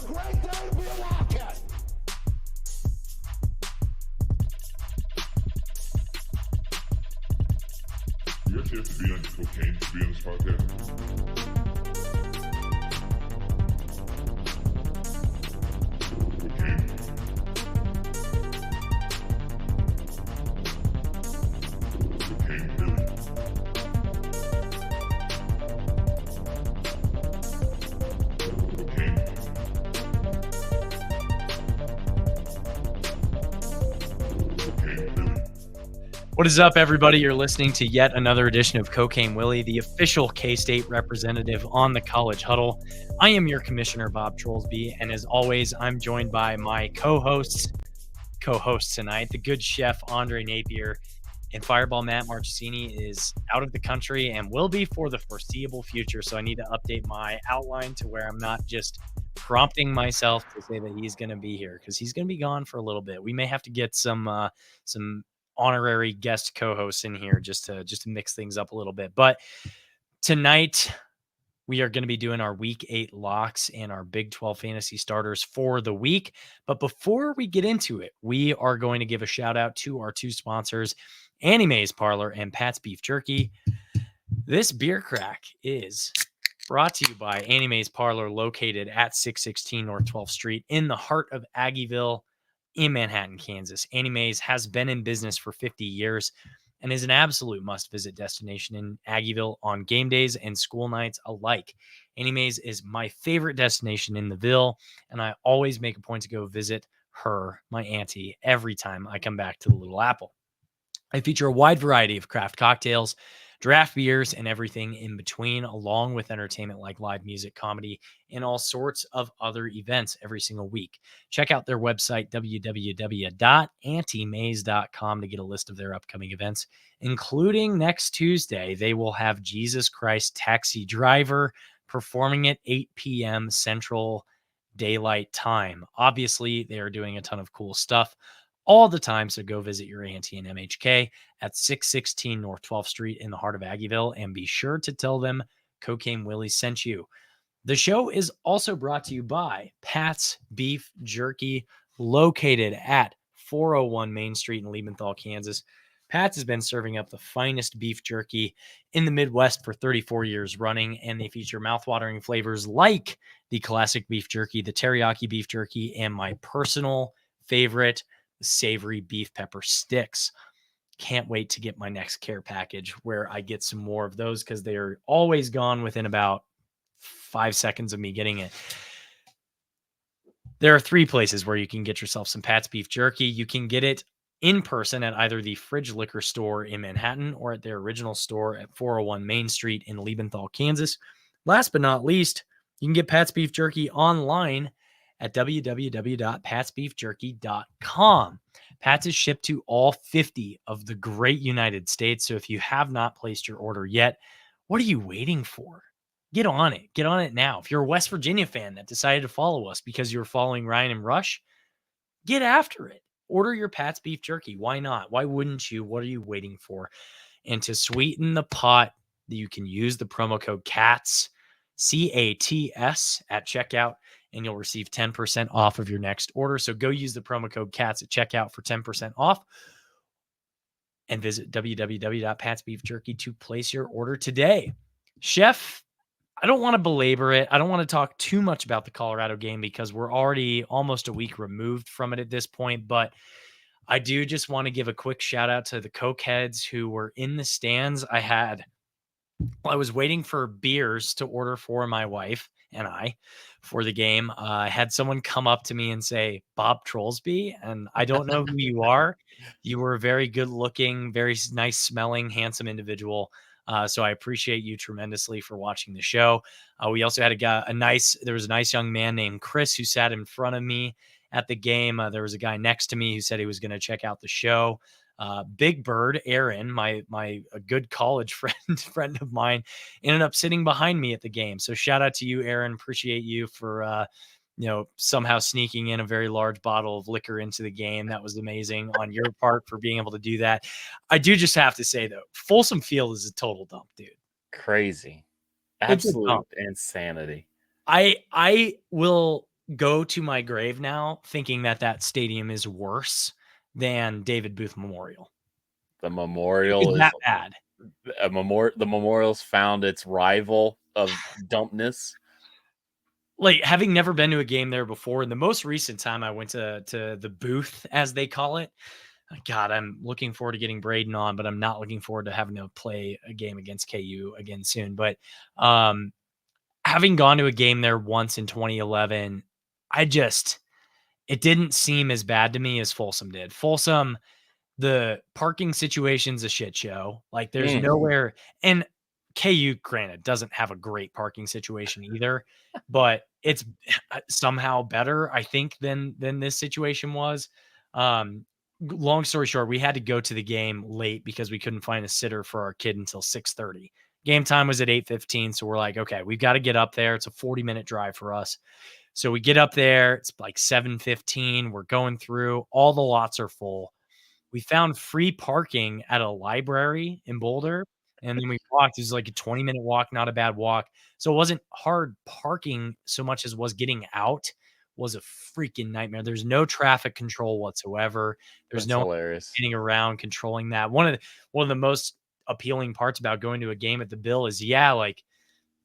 great day to be a Wildcat. You actually have to be on cocaine to be on this podcast? Cocaine. Cocaine, really? Cocaine. Cocaine, really? What is up, everybody? You're listening to yet another edition of Cocaine Willie, the official K-State representative on the College Huddle. I am your commissioner, Bob Trollsby, and as always, I'm joined by my co-hosts tonight, the good chef Andre Napier, and Fireball Matt Marchesini is out of the country and will be for the foreseeable future, so I need to update my outline to where I'm not just prompting myself to say that he's going to be here, because he's going to be gone for a little bit. We may have to get some honorary guest co-hosts in here just to mix things up a little bit. But tonight we are going to be doing our week 8 locks and our Big 12 fantasy starters for the week. But before we get into it, we are going to give a shout out to our two sponsors, Anime's Parlor and Pat's Beef Jerky. This beer crack is brought to you by Anime's Parlor, located at 616 North 12th Street in the heart of Aggieville in Manhattan, Kansas. Anime's has been in business for 50 years and is an absolute must-visit destination in Aggieville on game days and school nights alike. Anime's is my favorite destination in the Ville, and I always make a point to go visit her, my auntie, every time I come back to the Little Apple. I feature a wide variety of craft cocktails, draft beers, and everything in between, along with entertainment like live music, comedy, and all sorts of other events every single week. Check out their website, www.antimaze.com, to get a list of their upcoming events, including next Tuesday. They will have Jesus Christ Taxi Driver performing at 8 p.m. Central Daylight Time. Obviously, they are doing a ton of cool stuff all the time, so go visit your auntie in MHK at 616 North 12th Street in the heart of Aggieville, and be sure to tell them Cocaine Willie sent you. The show is also brought to you by Pat's Beef Jerky, located at 401 Main Street in Liebenthal, Kansas. Pat's has been serving up the finest beef jerky in the Midwest for 34 years running, and they feature mouthwatering flavors like the classic beef jerky, the teriyaki beef jerky, and my personal favorite, savory beef pepper sticks. Can't wait to get my next care package where I get some more of those, because they are always gone within about 5 seconds of me getting it. There are 3 places where you can get yourself some Pat's Beef Jerky. You can get it in person at either the Fridge Liquor Store in Manhattan or at their original store at 401 Main Street in Liebenthal, Kansas. Last but not least, you can get Pat's Beef Jerky online at www.patsbeefjerky.com. Pat's is shipped to all 50 of the great United States. So if you have not placed your order yet, what are you waiting for? Get on it. Get on it now. If you're a West Virginia fan that decided to follow us because you were following Ryan and Rush, get after it. Order your Pat's Beef Jerky. Why not? Why wouldn't you? What are you waiting for? And to sweeten the pot, you can use the promo code CATS, CATS, at checkout, and you'll receive 10% off of your next order. So go use the promo code CATS at checkout for 10% off, and visit www.patsbeefjerky to place your order today. Chef, I don't want to belabor it. I don't want to talk too much about the Colorado game because we're already almost a week removed from it at this point, but I do just want to give a quick shout out to the Cokeheads who were in the stands. I was waiting for beers to order for my wife and I for the game. I had someone come up to me and say, Bob Trollsby, and I don't know who you are. You were a very good looking, very nice smelling, handsome individual. So I appreciate you tremendously for watching the show. We also had there was a nice young man named Chris who sat in front of me at the game. There was a guy next to me who said he was going to check out the show. Big Bird, Aaron, my a good college friend of mine, ended up sitting behind me at the game. So shout out to you, Aaron. Appreciate you for somehow sneaking in a very large bottle of liquor into the game. That was amazing on your part for being able to do that. I do just have to say, though, Folsom Field is a total dump, dude. Crazy. Absolute insanity. I will go to my grave now thinking that stadium is worse than David Booth Memorial. The It Memorial was is that bad. the Memorial's found its rival of dumpness. Like, having never been to a game there before, and the most recent time I went to the booth, as they call it, God, I'm looking forward to getting Braden on, but I'm not looking forward to having to play a game against KU again soon. But having gone to a game there once in 2011, it didn't seem as bad to me as Folsom did. Folsom, the parking situation's a shit show. Like, there's nowhere, and KU, granted, doesn't have a great parking situation either, but it's somehow better, I think, than this situation was. Long story short, we had to go to the game late because we couldn't find a sitter for our kid until 6:30. Game time was at 8:15, so we're like, okay, we've got to get up there. It's a 40-minute drive for us. So we get up there. It's like 7:15. We're going through. All the lots are full. We found free parking at a library in Boulder, and then we walked. It was like a 20-minute walk, not a bad walk. So it wasn't hard parking so much as was getting out was a freaking nightmare. There's no traffic control whatsoever. There's That's no hilarious. getting around controlling that. One of the most appealing parts about going to a game at the Bill is, yeah, like,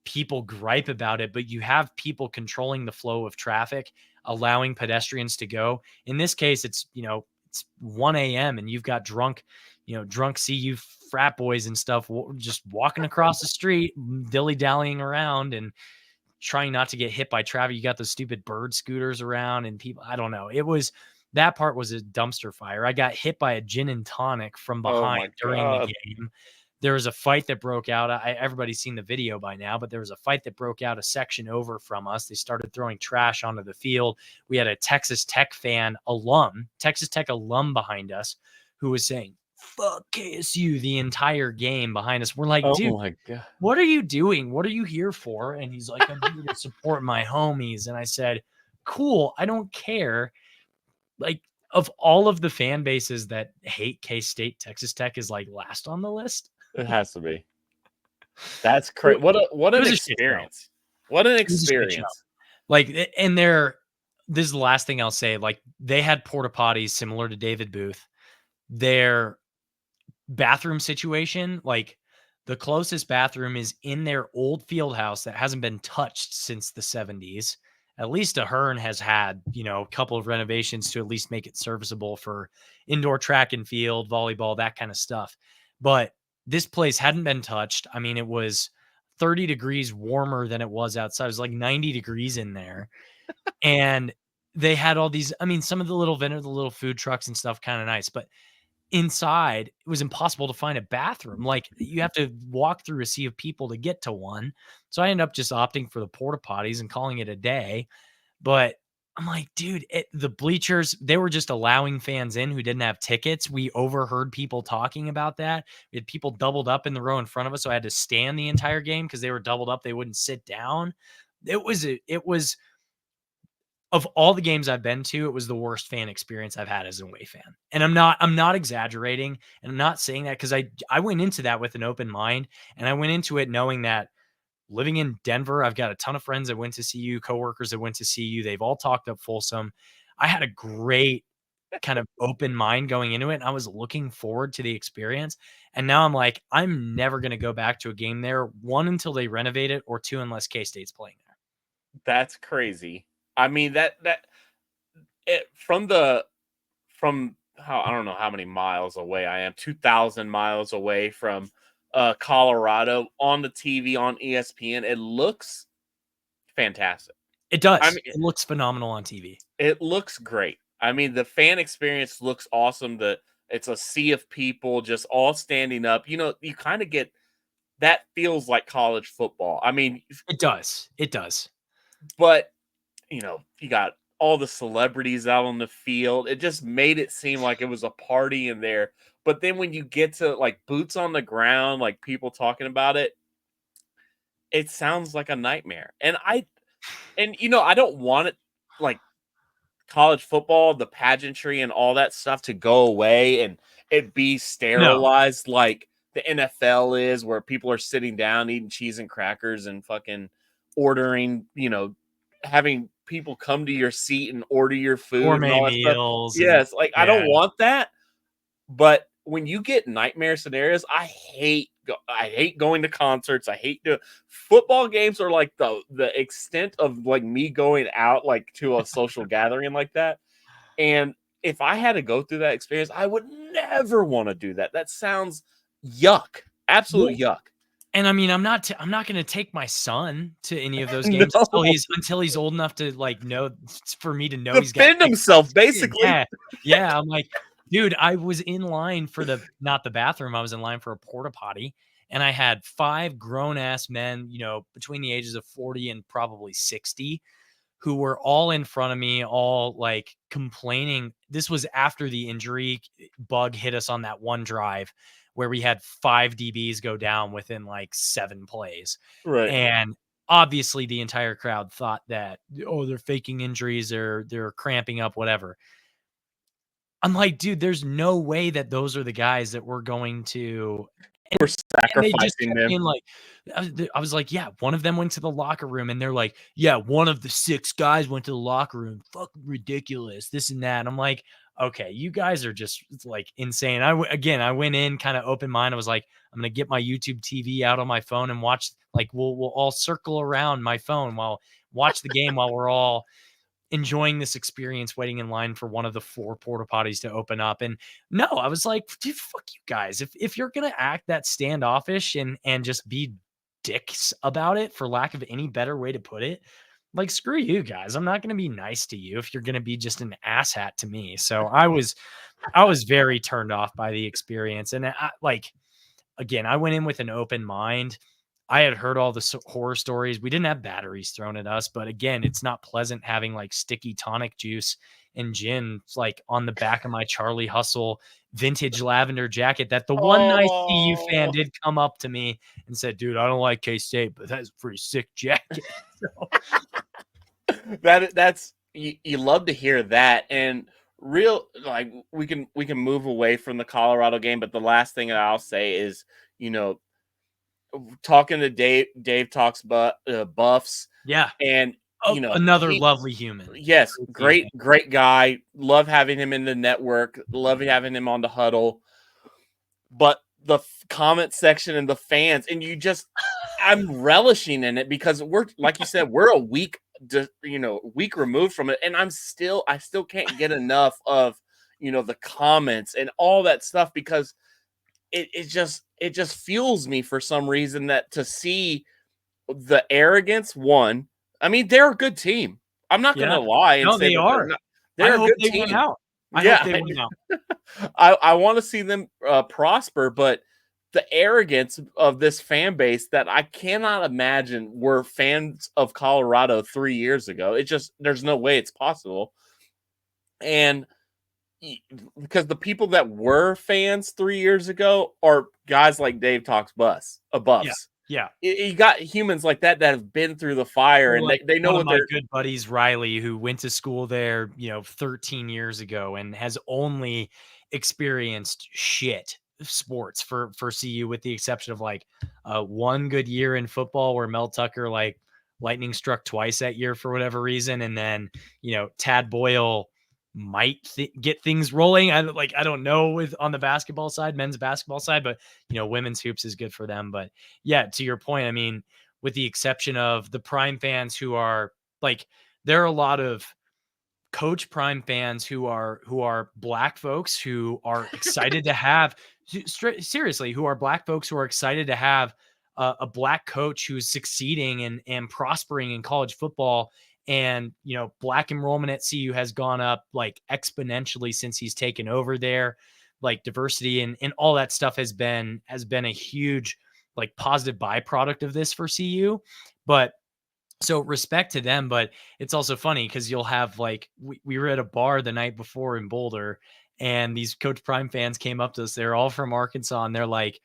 people gripe about it, but you have people controlling the flow of traffic, allowing pedestrians to go. In this case, it's 1 a.m. and you've got drunk CU frat boys and stuff just walking across the street, dilly dallying around and trying not to get hit by traffic. You got those stupid bird scooters around and people. I don't know. That part was a dumpster fire. I got hit by a gin and tonic from Oh behind my during the God. game. There was a fight that broke out. Everybody's seen the video by now, but there was a fight that broke out a section over from us. They started throwing trash onto the field. We had a Texas Tech alum behind us who was saying, "Fuck KSU" the entire game behind us. We're like, Oh dude, my God. what are you doing? What are you here for? And he's like, I'm here to support my homies. And I said, cool, I don't care. Like, of all of the fan bases that hate K-State, Texas Tech is like last on the list. It has to be. That's It crazy. What it an was a shit show. experience. What an It was a shit show. experience. Like, and this is the last thing I'll say. Like, they had porta potties similar to David Booth. Their bathroom situation, like, the closest bathroom is in their old field house that hasn't been touched since the 70s. At least Ahern has had, a couple of renovations to at least make it serviceable for indoor track and field, volleyball, that kind of stuff. But this place hadn't been touched. I mean, it was 30 degrees warmer than it was outside. It was like 90 degrees in there. And they had all these, I mean, some of the little food trucks and stuff, kind of nice, but inside, it was impossible to find a bathroom. Like, you have to walk through a sea of people to get to one. So I ended up just opting for the porta potties and calling it a day. But I'm like, dude, the bleachers, they were just allowing fans in who didn't have tickets. We overheard people talking about that. We had people doubled up in the row in front of us. So I had to stand the entire game because they were doubled up. They wouldn't sit down. It was of all the games I've been to, it was the worst fan experience I've had as a away fan. And I'm not exaggerating, and I'm not saying that because I went into that with an open mind, and I went into it knowing that living in Denver, I've got a ton of friends that went to CU, coworkers that went to CU. They've all talked up Folsom. I had a great kind of open mind going into it, and I was looking forward to the experience. And now I'm like, I'm never going to go back to a game there, one, until they renovate it, or two, unless K-State's playing there. That's crazy. I mean, from how, I don't know how many miles away I am, 2,000 miles away from Colorado, on the TV on ESPN. It looks fantastic. It does. I mean, it looks phenomenal on TV. It looks great. I mean, the fan experience looks awesome. It's a sea of people just all standing up. You kind of get that, feels like college football. I mean, It does. It does. but you got all the celebrities out on the field. It just made it seem like it was a party in there. But then when you get to like boots on the ground, like people talking about it, it sounds like a nightmare. And I don't want it, like, college football, the pageantry and all that stuff, to go away and it be sterilized like the NFL is, where people are sitting down eating cheese and crackers and fucking ordering, having people come to your seat and order your food and Gourmet all that stuff. meals. Yes, like I don't Yeah. want that. But when you get nightmare scenarios, I hate going to concerts. I hate football games are like the extent of like me going out like to a social gathering like that. And if I had to go through that experience, I would never want to do that. That sounds yuck. Absolute yuck. And I mean, I'm not going to take my son to any of those No. games until he's old enough to like know, for me to know he's got Defend himself, basically. Yeah. Yeah. I'm like, dude, I was in line for not the bathroom. I was in line for a porta potty, and I had 5 grown ass men, between the ages of 40 and probably 60, who were all in front of me, all like complaining. This was after the injury bug hit us on that one drive where we had 5 DBs go down within like 7 plays. Right. And obviously the entire crowd thought that, oh, they're faking injuries or they're cramping up, whatever. I'm like, dude, there's no way that those are the guys that we're going to. We're And they just sacrificing kept them. being like, I was like, yeah, one of them went to the locker room, and they're like, yeah, one of the 6 guys went to the locker room. Fucking ridiculous, this and that. And I'm like, okay, you guys are just like insane. I went in kind of open mind. I was like, I'm gonna get my YouTube TV out on my phone and watch. Like, we'll all circle around my phone while watch the game while we're all enjoying this experience, waiting in line for one of the 4 porta potties to open up. And no, I was like, dude, fuck you guys. If you're gonna act that standoffish and just be dicks about it, for lack of any better way to put it, like, screw you guys. I'm not gonna be nice to you if you're gonna be just an asshat to me. So I was very turned off by the experience. And again, I went in with an open mind. I had heard all the horror stories. We didn't have batteries thrown at us, but again, it's not pleasant having like sticky tonic juice and gin like on the back of my Charlie Hustle vintage lavender jacket that the one nice CU fan did come up to me and said, dude, I don't like K-State, but that's a pretty sick jacket. That's you love to hear that. And real, like, we can move away from the Colorado game, but the last thing that I'll say is, talking to Dave talks Buffs. Yeah. And another lovely human. Yes, great guy. Love having him in the network. Love having him on the huddle. But the comment section and the fans, and I'm relishing in it because we're, like you said, we're a week removed from it, and I still can't get enough of the comments and all that stuff, because it just fuels me for some reason, that to see the arrogance. One, I mean, they're a good team. I'm not gonna lie and say they are. They're a good team. Win out. I hope they win out. I want to see them prosper, but the arrogance of this fan base that I cannot imagine were fans of Colorado 3 years ago. There's no way it's possible. And because the people that were fans 3 years ago are guys like Dave Talks Buffs. Yeah. You got humans like that have been through the fire, and they know what my good buddies, Riley, who went to school there, 13 years ago and has only experienced shit sports for CU, with the exception of like one good year in football where Mel Tucker like lightning struck twice that year for whatever reason. And then, Tad Boyle might get things rolling. I don't know on the basketball side, men's basketball side, but women's hoops is good for them. But yeah, to your point, I mean, with the exception of the Prime fans who are like, there are a lot of Coach Prime fans who are black folks who are excited to have seriously, who are black folks who are excited to have a black coach who's succeeding and prospering in college football. And, black enrollment at CU has gone up like exponentially since he's taken over there. Like diversity and all that stuff has been a huge like positive byproduct of this for CU. But so respect to them, but it's also funny because you'll have like, we were at a bar the night before in Boulder, and these Coach Prime fans came up to us. They're all from Arkansas, and they're like,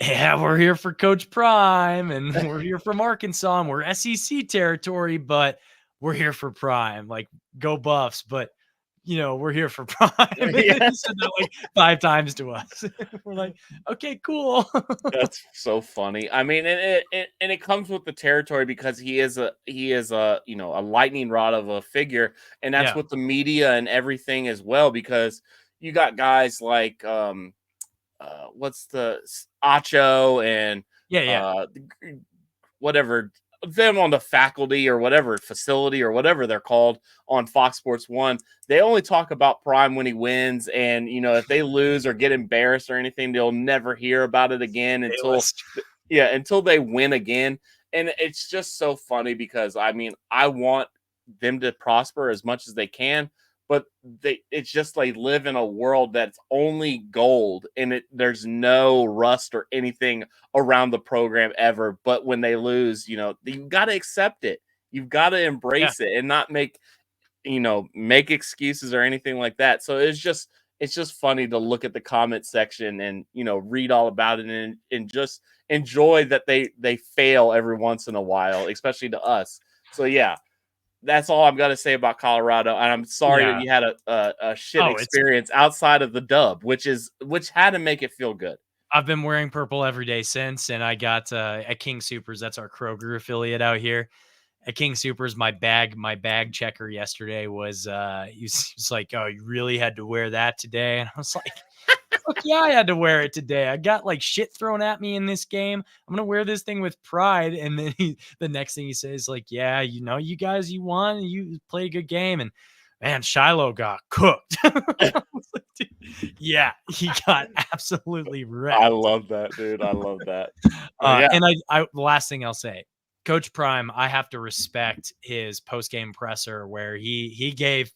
yeah, we're here for Coach Prime, and we're here from Arkansas, and we're SEC territory, but we're here for Prime. Like, go Buffs. But we're here for Prime. And Yeah. he said that like 5 times to us. We're like, okay, cool. That's so funny. I mean, and it comes with the territory because he is a a lightning rod of a figure, and that's Yeah. with the media and everything as well. Because you got guys like what's Acho and Yeah. uh whatever them on the faculty or whatever facility or whatever they're called on Fox Sports 1. They only talk about Prime when he wins, and if they lose or get embarrassed or anything, they'll never hear about it again until A-list. until they win again. And it's just so funny because I mean, I want them to prosper as much as they can, but it's just they live in a world that's only gold, and there's no rust or anything around the program ever. But when they lose, you've got to accept it. You've got to Yeah. embrace it and not make excuses or anything like that. So it's just funny to look at the comment section and read all about it, and just enjoy that they fail every once in a while, especially to us. So yeah, that's all I'm gonna say about Colorado. And I'm sorry that Yeah. you had a shit Oh, it's experience outside of the dub, which had to make it feel good. I've been wearing purple every day since, and I got at King Supers, that's our Kroger affiliate out here. At King Supers, my bag checker yesterday was he's like, "Oh, you really had to wear that today?" And I was like, "Fuck yeah, I had to wear it today. I got like shit thrown at me in this game. I'm gonna wear this thing with pride." And then the next thing he says, like, "Yeah, you guys, you won, you played a good game, and man, Shiloh got cooked." I was like, "Dude, yeah, he got absolutely I wrecked." love that, dude. I love that. But yeah, And the last thing I'll say, Coach Prime, I have to respect his post game presser where he gave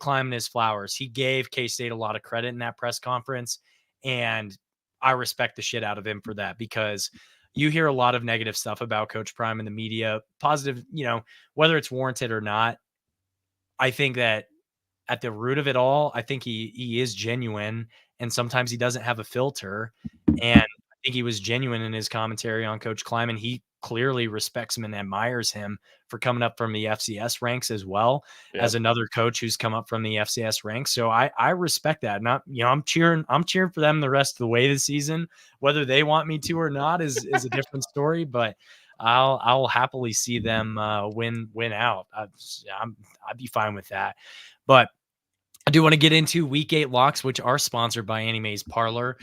Kleiman his flowers. He gave K State a lot of credit in that press conference, and I respect the shit out of him for that because you hear a lot of negative stuff about Coach Prime in the media, positive, whether it's warranted or not. I think that at the root of it all, I think he is genuine, and sometimes he doesn't have a filter. And I think he was genuine in his commentary on Coach Kleiman. He clearly respects him and admires him for coming up from the FCS ranks as well as yep. another coach who's come up from the FCS ranks. So I respect that. Not I'm cheering for them the rest of the way this season. Whether they want me to or not is a different story, but I'll happily see them win out. I'd be fine with that. But I do want to get into week 8 locks, which are sponsored by Annie Mae's Parlor.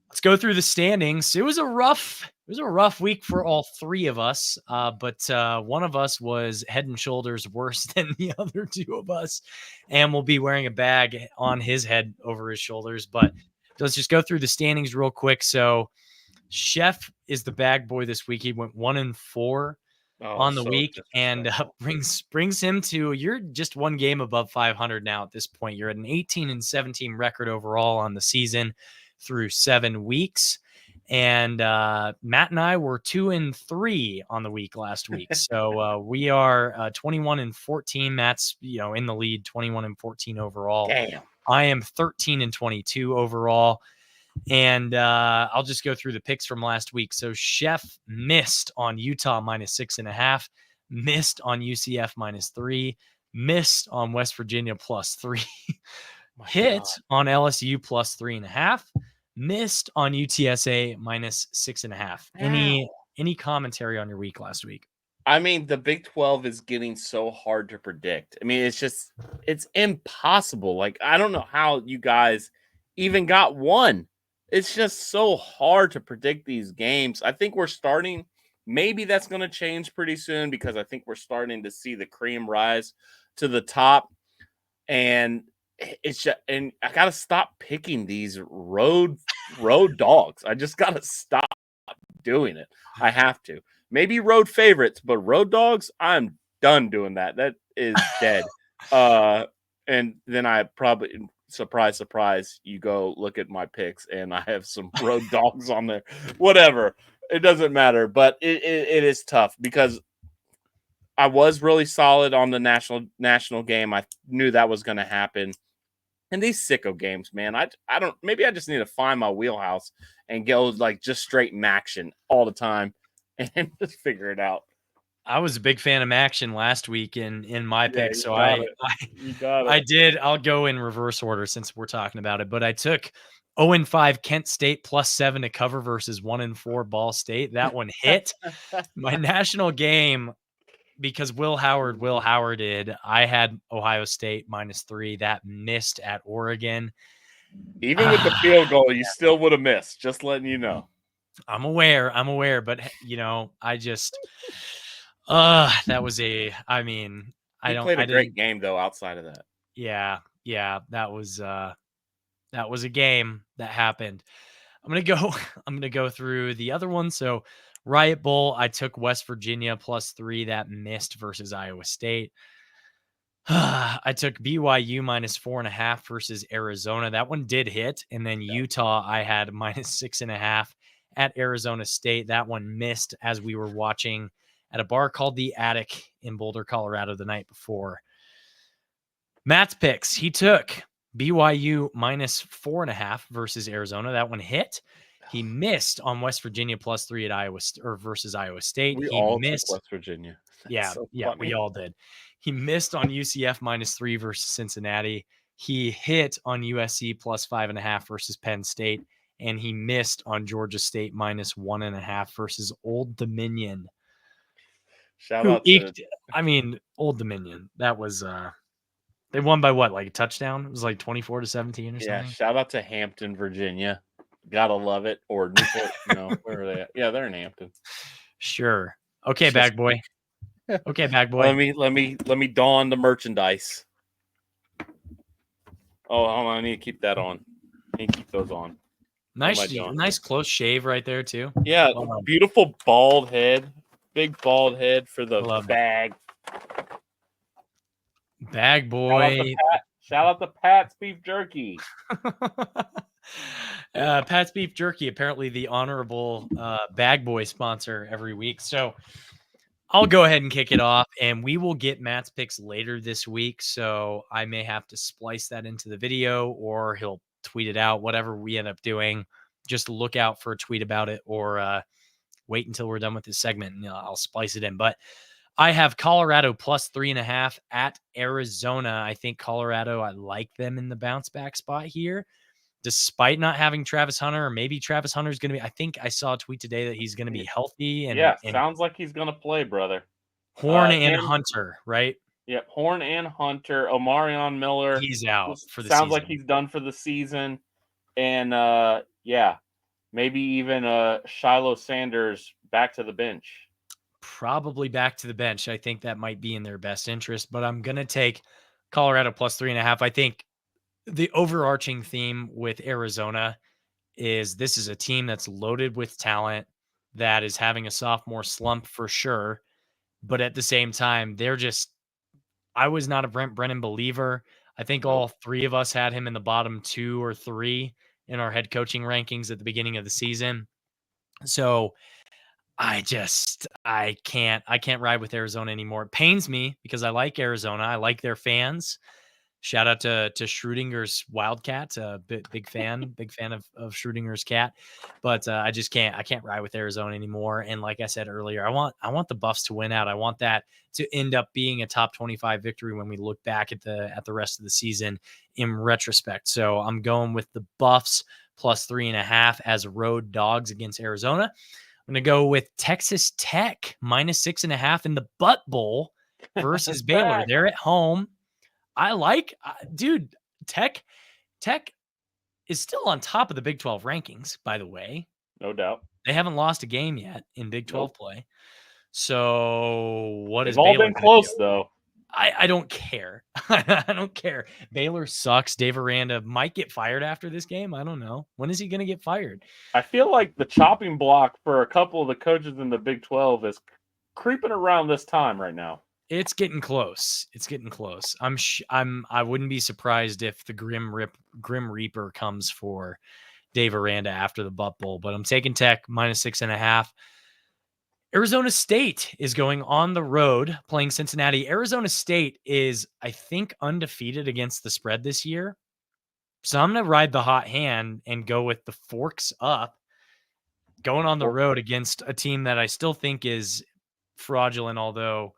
Let's go through the standings. It was a rough week for all three of us, but one of us was head and shoulders worse than the other two of us, and will be wearing a bag on his head over his shoulders. But let's just go through the standings real quick. So Chef is the bag boy this week. He went 1-4 Oh, on the so week, and disrespectful. brings him to, you're just one game above 500 now at this point. You're at an 18-17 record overall on the season through 7 weeks. And Matt and I were 2-3 on the week last week. So we are 21-14. Matt's in the lead, 21-14 overall. Damn. I am 13-22 overall. And I'll just go through the picks from last week. So Chef missed on Utah -6.5, missed on UCF -3, missed on West Virginia +3, My hit God. on LSU +3.5, missed on UTSA -6.5. Any commentary on your week last week? I mean, the Big 12 is getting so hard to predict. I mean, it's impossible. Like, I don't know how you guys even got one. It's just so hard to predict these games. I think we're starting, maybe that's going to change pretty soon because I think we're starting to see the cream rise to the top. And it's just, and I got to stop picking these road dogs. I just got to stop doing it. I have to. Maybe road favorites, but road dogs, I'm done doing that. That is dead. And then I probably, surprise, you go look at my picks and I have some road dogs on there. Whatever. It doesn't matter, but it is tough because I was really solid on the national game. I knew that was going to happen. And these sicko games, man, I don't, maybe I just need to find my wheelhouse and go like just straight action all the time and just figure it out. I was a big fan of Action last week in my Yeah, pick, you so got it. You got I it. did. I'll go in reverse order since we're talking about it, but I took 0-5 Kent State +7 to cover versus 1-4 Ball State. That one hit. My national game, because Will Howarded. I had Ohio State -3. That missed at Oregon. Even with the field goal, you still would have missed. Just letting you know. I'm aware, but I just that was I mean, He played a great game though. Outside of that, yeah, that was a game that happened. I'm gonna go I'm gonna go through the other one. So Riot Bowl, I took West Virginia +3. That missed versus Iowa State. I took BYU -4.5 versus Arizona. That one did hit. And then Utah, I had -6.5 at Arizona State. That one missed as we were watching at a bar called The Attic in Boulder, Colorado the night before. Matt's picks. He took BYU -4.5 versus Arizona. That one hit. He missed on West Virginia +3 at Iowa versus Iowa State. we He all took missed. West Virginia. Yeah, so yeah, funny. we all did. He missed on UCF -3 versus Cincinnati. He hit on USC +5.5 versus Penn State, and he missed on Georgia State -1.5 versus Old Dominion. Shout Who out to Old Dominion. That was they won by what, like a touchdown? It was like 24-17 or something. shout out to Hampton, Virginia. Gotta love it. Or Newport. No, where are they at? Yeah, they're in Hampton. Sure. Okay, bag boy. Okay, bag boy. Let me don the merchandise. Oh, hold on. I need to keep that on. I need to keep those on. Nice close shave right there too. Yeah, beautiful bald head. Big bald head for the bag. Bag boy. Shout out to Pat's Beef Jerky. Pat's Beef Jerky, apparently the honorable bag boy sponsor every week. So I'll go ahead and kick it off, and we will get Matt's picks later this week. So I may have to splice that into the video, or he'll tweet it out, whatever we end up doing. Just look out for a tweet about it, or wait until we're done with this segment and I'll splice it in. But I have Colorado +3.5 at Arizona. I think Colorado, I like them in the bounce back spot here, despite not having Travis Hunter, or maybe Travis Hunter is going to be, I think I saw a tweet today that he's going to be healthy. And sounds like he's going to play, brother. Horn and Hunter, right? Yep, Horn and Hunter. Omarion Miller. He's out for the season. Sounds like he's done for the season. And, maybe even Shiloh Sanders back to the bench. Probably back to the bench. I think that might be in their best interest, but I'm going to take Colorado +3.5. I think the overarching theme with Arizona is this is a team that's loaded with talent that is having a sophomore slump for sure. But at the same time, I was not a Brent Brennan believer. I think all three of us had him in the bottom 2 or 3 in our head coaching rankings at the beginning of the season. So I can't ride with Arizona anymore. It pains me because I like Arizona. I like their fans. Shout out to Schrodinger's Wildcat, big fan of Schrodinger's cat, but I can't ride with Arizona anymore. And like I said earlier, I want the Buffs to win out. I want that to end up being a top 25 victory when we look back at the rest of the season in retrospect. So I'm going with the Buffs +3.5 as road dogs against Arizona. I'm going to go with Texas Tech -6.5 in the Butt Bowl versus Baylor. They're at home. I like, dude, Tech is still on top of the Big 12 rankings, by the way. No doubt. They haven't lost a game yet in Big 12 play. So what is They've all Baylor been close, though. I don't care. I don't care. Baylor sucks. Dave Aranda might get fired after this game. I don't know. When is he going to get fired? I feel like the chopping block for a couple of the coaches in the Big 12 is creeping around this time right now. It's getting close. I wouldn't be surprised if the Grim Reaper comes for Dave Aranda after the Butt Bowl, but I'm taking Tech -6.5. Arizona State is going on the road playing Cincinnati. Arizona State is, I think, undefeated against the spread this year. So I'm going to ride the hot hand and go with the forks up, going on the road against a team that I still think is fraudulent, although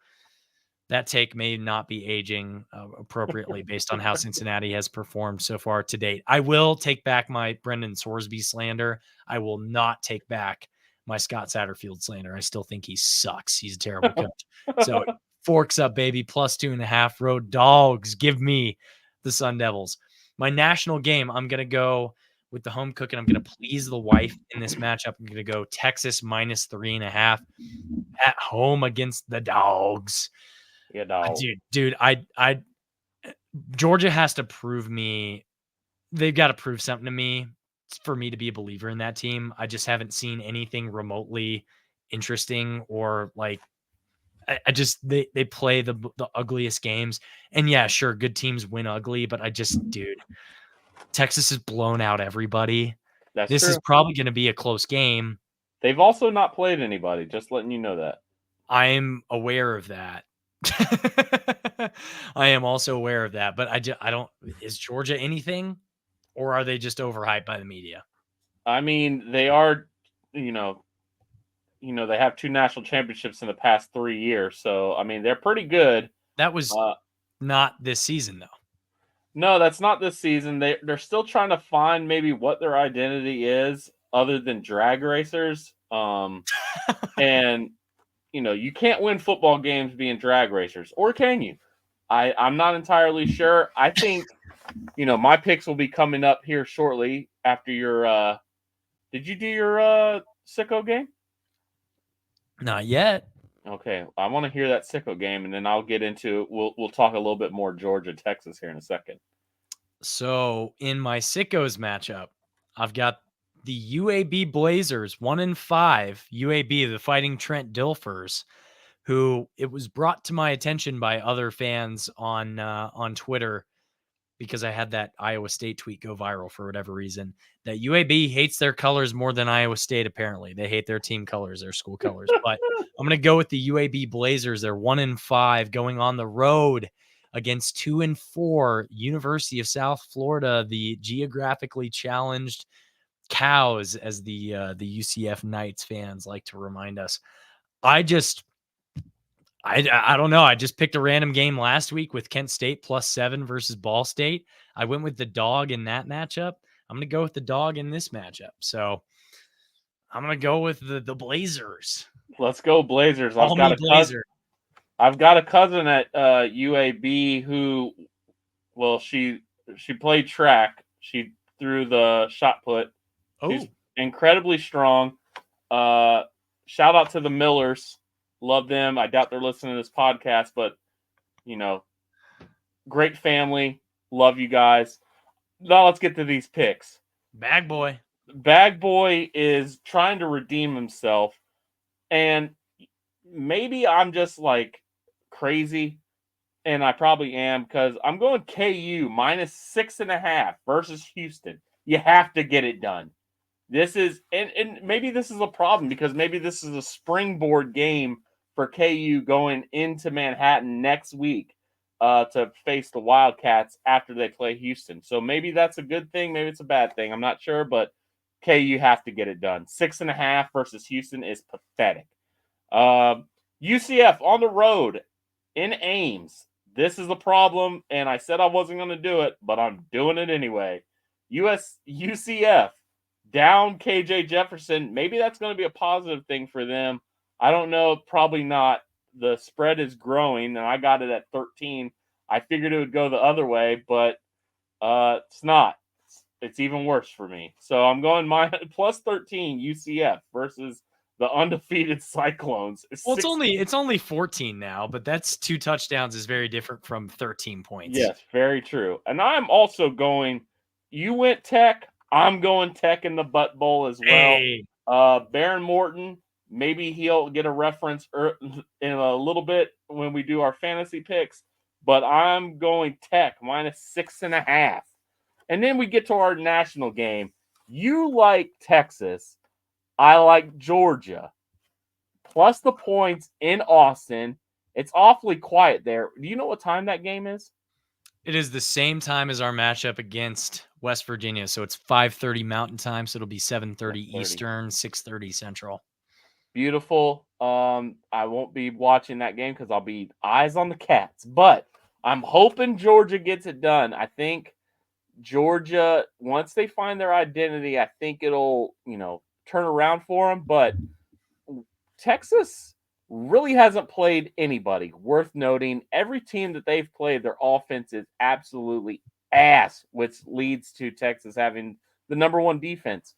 that take may not be aging appropriately based on how Cincinnati has performed so far to date. I will take back my Brendan Sorsby slander. I will not take back my Scott Satterfield slander. I still think he sucks. He's a terrible coach. So forks up, baby. +2.5. Road Dogs. Give me the Sun Devils. My national game, I'm going to go with the home cook, and I'm going to please the wife in this matchup. I'm going to go Texas -3.5 at home against the Dogs. Yeah, dog. Dude, Georgia has to prove me. They've got to prove something to me for me to be a believer in that team. I just haven't seen anything remotely interesting or like. I just they play the ugliest games, and yeah, sure, good teams win ugly, but dude, Texas has blown out everybody. That's This true. is probably going to be a close game. They've also not played anybody. Just letting you know that. I'm aware of that. I am also aware of that, but I don't. Is Georgia anything, or are they just overhyped by the media? I mean, they are, you know, they have 2 national championships in the past 3 years. So, I mean, they're pretty good. That was not this season, though. No, that's not this season. They're still trying to find maybe what their identity is other than drag racers. And you can't win football games being drag racers, or can you? I'm not entirely sure. I think my picks will be coming up here shortly after your. Did you do your sicko game? Not yet. Okay, I want to hear that sicko game, and then I'll get into. We'll talk a little bit more Georgia, Texas here in a second. So in my sickos matchup, I've got the UAB Blazers 1-5. UAB, the Fighting Trent Dilfers, who it was brought to my attention by other fans on Twitter because I had that Iowa State tweet go viral for whatever reason, that UAB hates their colors more than Iowa State. Apparently, they hate their team colors, their school colors. But I'm going to go with the UAB Blazers. They're 1-5, going on the road against 2-4 University of South Florida, the geographically challenged Cows, as the UCF Knights fans like to remind us. I don't know. I just picked a random game last week with Kent State +7 versus Ball State. I went with the dog in that matchup. I'm going to go with the dog in this matchup. So I'm going to go with the Blazers. Let's go Blazers. I've got a cousin at UAB who, well, she played track. She threw the shot put. She's incredibly strong. Shout out to the Millers. Love them. I doubt they're listening to this podcast, but great family. Love you guys. Now let's get to these picks. Bag Boy is trying to redeem himself, and maybe I'm just like crazy, and I probably am, because I'm going KU -6.5 versus Houston. You have to get it done. This is, and maybe this is a problem, because maybe this is a springboard game for KU going into Manhattan next week to face the Wildcats after they play Houston. So maybe that's a good thing. Maybe it's a bad thing. I'm not sure, but KU have to get it done. 6.5 versus Houston is pathetic. UCF on the road in Ames. This is a problem, and I said I wasn't going to do it, but I'm doing it anyway. UCF down KJ Jefferson. Maybe that's going to be a positive thing for them. I don't know. Probably not. The spread is growing, and I got it at 13. I figured it would go the other way, but it's not. It's even worse for me. So I'm going +13 UCF versus the undefeated Cyclones. Well, it's only 14 now, but that's 2 touchdowns is very different from 13 points. Yes, very true. And I'm also going. You went Tech. I'm going Tech in the Butt Bowl as well. Hey. Baron Morton. Maybe he'll get a reference in a little bit when we do our fantasy picks, but I'm going Tech -6.5. And then we get to our national game. You like Texas. I like Georgia. Plus the points in Austin. It's awfully quiet there. Do you know what time that game is? It is the same time as our matchup against West Virginia. So it's 5:30 Mountain Time. So it'll be 7:30 Eastern, 6:30 Central. Beautiful. I won't be watching that game because I'll be eyes on the Cats, but I'm hoping Georgia gets it done. I think Georgia, once they find their identity, I think it'll, turn around for them. But Texas really hasn't played anybody worth noting. Every team that they've played, their offense is absolutely ass, which leads to Texas having the number one defense.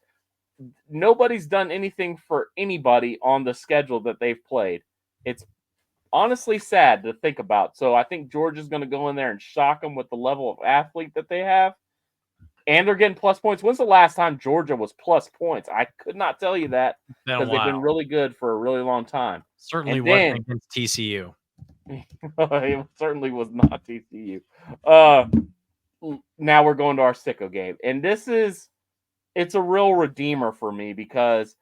Nobody's done anything for anybody on the schedule that they've played. It's honestly sad to think about. So I think Georgia's going to go in there and shock them with the level of athlete that they have. And they're getting plus points. When's the last time Georgia was plus points? I could not tell you that Been a because they've been while. really good for a really long time. Certainly And wasn't then against TCU. it certainly was not TCU. Now we're going to our sicko game. And it's a real redeemer for me because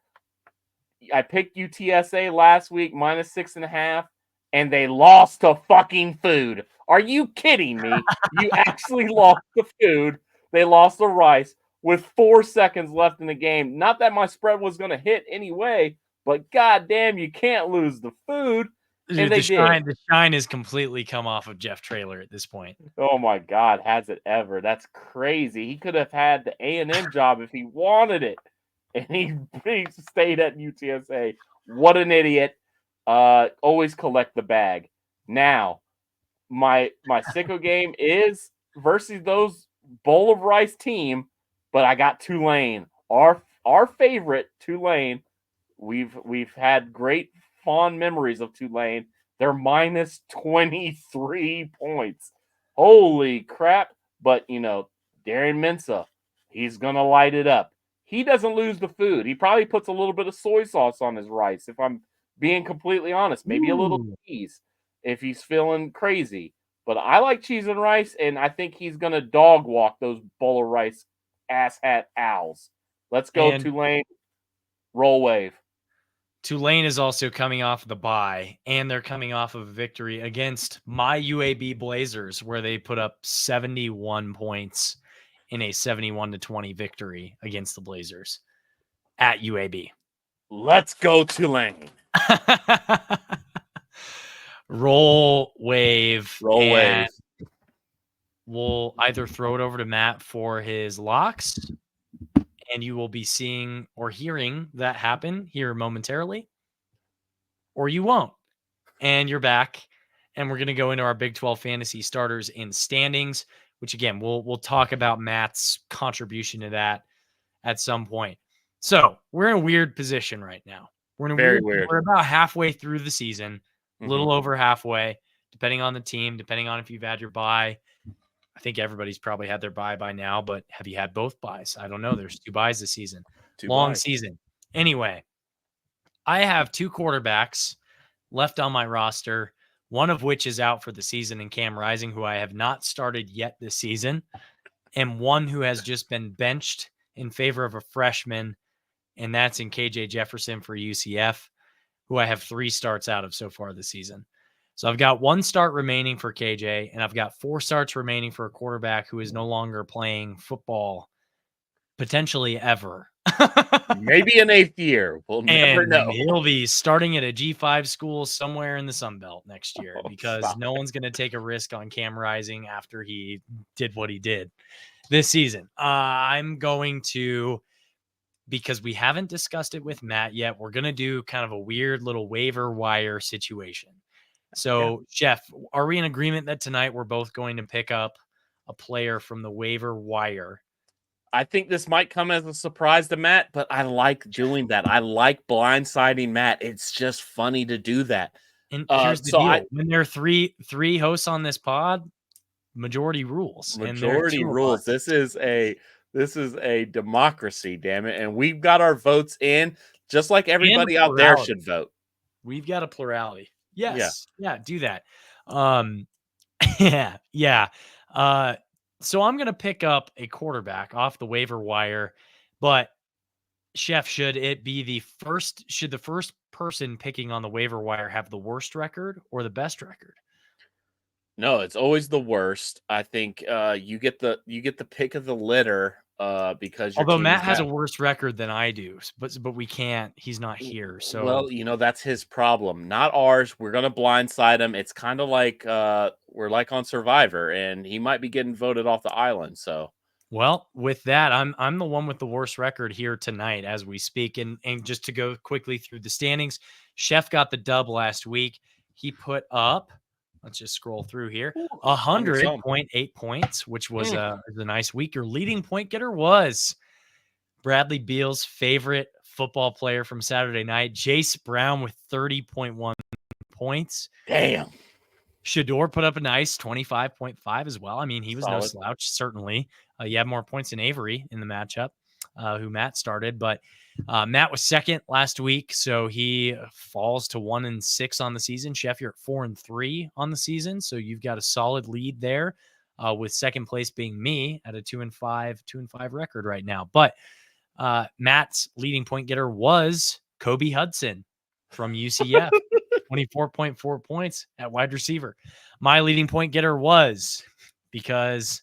I picked UTSA last week minus 6.5, and they lost to fucking food. Are you kidding me? You actually lost the food. They lost the rice with 4 seconds left in the game. Not that my spread was going to hit anyway, but goddamn, you can't lose the food. And Dude, they did. the shine has completely come off of Jeff Traylor at this point. Oh my God, has it ever? That's crazy. He could have had the A&M job if he wanted it, and he stayed at UTSA. What an idiot! Always collect the bag. Now, my sicko game is versus those bowl of rice team, but I got Tulane. Our favorite Tulane. We've had great fond memories of Tulane. They're minus 23 points. Holy crap. But, Darren Mensa, he's going to light it up. He doesn't lose the food. He probably puts a little bit of soy sauce on his rice, if I'm being completely honest. Maybe a little cheese if he's feeling crazy. But I like cheese and rice, and I think he's going to dog walk those bowl of rice asshat owls. Let's go, And Tulane. Roll wave. Tulane is also coming off the bye, and they're coming off of a victory against my UAB Blazers, where they put up 71 points in a 71-20 victory against the Blazers at UAB. Let's go, Tulane. Roll wave. Roll wave. We'll either throw it over to Matt for his locks, and you will be seeing or hearing that happen here momentarily, or you won't. And you're back, and we're going to go into our Big 12 fantasy starters in standings, which again, we'll talk about Matt's contribution to that at some point. So we're in a weird position right now. We're about halfway through the season, a little over halfway, depending on the team, depending on if you've had your bye. I think everybody's probably had their bye by now, but have you had both buys? I don't know. There's 2 buys this season. Long season. Anyway, I have 2 quarterbacks left on my roster, one of which is out for the season in Cam Rising, who I have not started yet this season, and one who has just been benched in favor of a freshman, and that's in KJ Jefferson for UCF, who I have 3 starts out of so far this season. So I've got 1 start remaining for KJ, and I've got 4 starts remaining for a quarterback who is no longer playing football, potentially ever. Maybe an 8th year. We'll never know. He'll be starting at a G5 school somewhere in the Sun Belt next year because no one's going to take a risk on Cam Rising after he did what he did this season. I'm going to, because we haven't discussed it with Matt yet, we're going to do kind of a weird little waiver wire situation. So, Jeff, are we in agreement that tonight we're both going to pick up a player from the waiver wire? I think this might come as a surprise to Matt, but I like doing that. I like blindsiding Matt. It's just funny to do that. And here's the deal. When there are three hosts on this pod, majority rules. Majority rules. This is a democracy, damn it. And we've got our votes in, just like everybody out there should vote. We've got a plurality. Yes. Yeah, do that. Yeah. So I'm going to pick up a quarterback off the waiver wire, but Chef, should the first person picking on the waiver wire have the worst record or the best record? No, it's always the worst. I think you get the pick of the litter because your Although team Matt is has a bad. worse record than I do, but we can't. He's not here, so Well, that's his problem, not ours. We're gonna blindside him. It's kind of like we're like on Survivor, and he might be getting voted off the island. So well, with that, I'm the one with the worst record here tonight as we speak. And just to go quickly through the standings, Chef got the dub last week. He put up, let's just scroll through here, 100.8 points, which was a nice week. Your leading point getter was Bradley Beal's favorite football player from Saturday night, Jace Brown, with 30.1 points. damn. Shador put up a nice 25.5 as well. I mean, he was no Solid. slouch, certainly. You had more points than Avery in the matchup, who Matt started. But Matt was second last week, so he falls to 1-6 on the season. Chef, you're at 4-3 on the season, so you've got a solid lead there, with second place being me at a 2-5 record right now. But Matt's leading point getter was Kobe Hudson from UCF. 24.4 points at wide receiver. My leading point getter was, because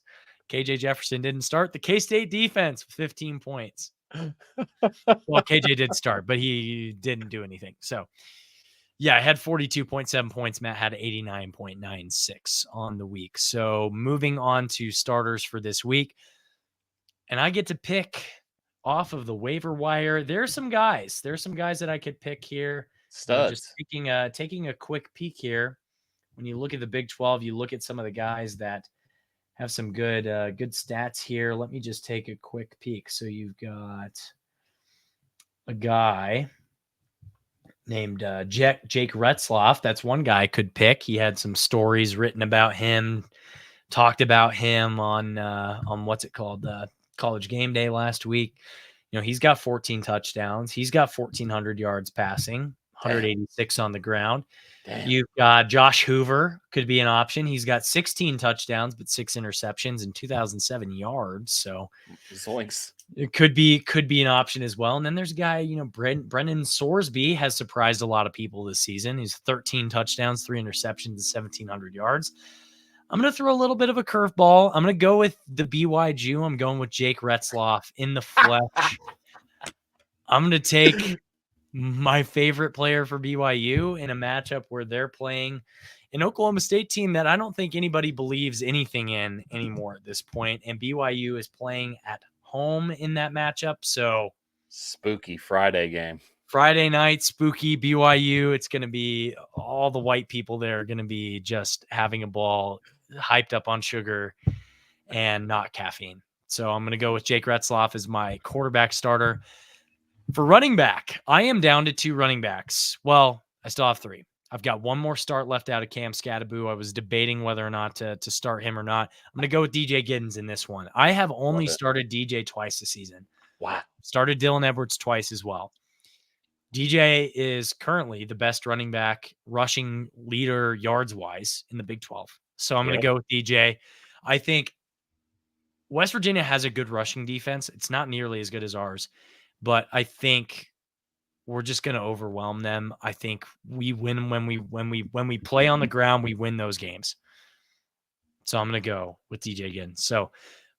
KJ Jefferson didn't start, the K-State defense with 15 points. Well, KJ did start, but he didn't do anything. So, yeah, I had 42.7 points. Matt had 89.96 on the week. So, moving on to starters for this week. And I get to pick off of the waiver wire. There's some guys that I could pick here. Just Studs. taking a quick peek here. When you look at the Big 12, you look at some of the guys that have some good stats here. Let me just take a quick peek. So you've got a guy named Jake Retzloff. That's one guy I could pick. He had some stories written about him, talked about him on what's it called, College Game Day last week. He's got 14 touchdowns. He's got 1,400 yards passing, 186 on the ground. Damn. You've got Josh Hoover, could be an option. He's got 16 touchdowns, but 6 interceptions and 2,007 yards. So Zoinks. it could be an option as well. And then there's a guy, Brennan Sorsby has surprised a lot of people this season. He's 13 touchdowns, 3 interceptions, and 1,700 yards. I'm going to throw a little bit of a curveball. I'm going to go with the BY Jew. I'm going with Jake Retzloff in the flesh. I'm going to take my favorite player for BYU in a matchup where they're playing an Oklahoma State team that I don't think anybody believes anything in anymore at this point. And BYU is playing at home in that matchup. So spooky Friday game. Friday night, spooky BYU. It's going to be all the white people there are going to be just having a ball, hyped up on sugar and not caffeine. So I'm going to go with Jake Retzloff as my quarterback starter. For running back, I am down to 2 running backs. Well, I still have 3. I've got one more start left out of Cam Scattaboo. I was debating whether or not to start him or not. I'm going to go with DJ Giddens in this one. I have only started DJ twice this season. Wow. Started Dylan Edwards twice as well. DJ is currently the best running back rushing leader yards-wise in the Big 12. So I'm going to go with DJ. I think West Virginia has a good rushing defense. It's not nearly as good as ours, but I think we're just going to overwhelm them. I think we win when we play on the ground, we win those games. So I'm going to go with DJ again. So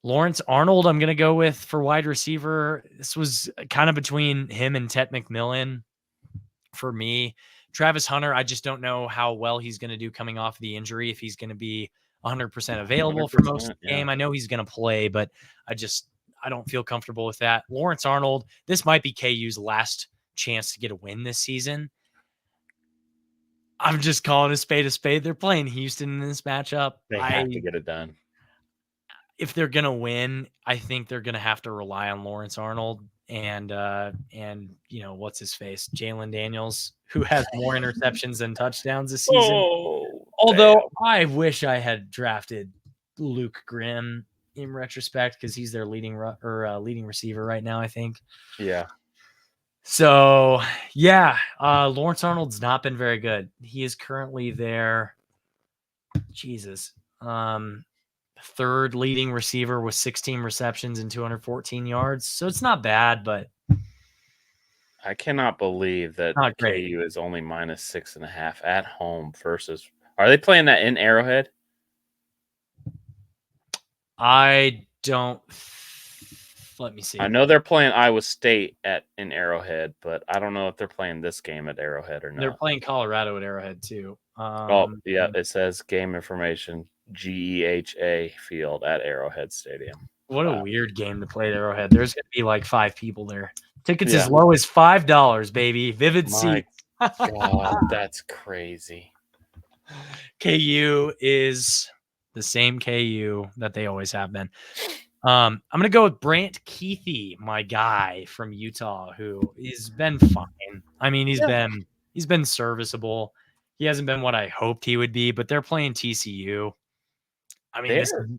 Lawrence Arnold, I'm going to go with for wide receiver. This was kind of between him and Tet McMillan for me. Travis Hunter, I just don't know how well he's going to do coming off the injury, if he's going to be 100% available for most of the game. I know he's going to play, but I don't feel comfortable with that. Lawrence Arnold, this might be KU's last chance to get a win this season. I'm just calling a spade a spade. They're playing Houston in this matchup. They have to get it done. If they're going to win, I think they're going to have to rely on Lawrence Arnold and what's his face? Jalen Daniels, who has more interceptions than touchdowns this season. Although I wish I had drafted Luke Grimm in retrospect, because he's their leading receiver right now, I think. Yeah. So, yeah, Lawrence Arnold's not been very good. He is currently their third leading receiver with 16 receptions and 214 yards. So it's not bad, but I cannot believe that not great. KU is only -6.5 at home versus. Are they playing that in Arrowhead? I don't Let me see. I know they're playing Iowa State in Arrowhead, but I don't know if they're playing this game at Arrowhead or They're not. playing Colorado at Arrowhead too. Oh, yeah, it says game information, GEHA Field at Arrowhead Stadium. What a weird game to play at Arrowhead. There's going to be like 5 people there. Tickets Yeah. as low as $5, baby. Vivid My seats. God, that's crazy. KU is the same KU that they always have been. I'm going to go with Brant Keithy, my guy from Utah, who has been fine. I mean, he's been serviceable. He hasn't been what I hoped he would be, but they're playing TCU. I mean,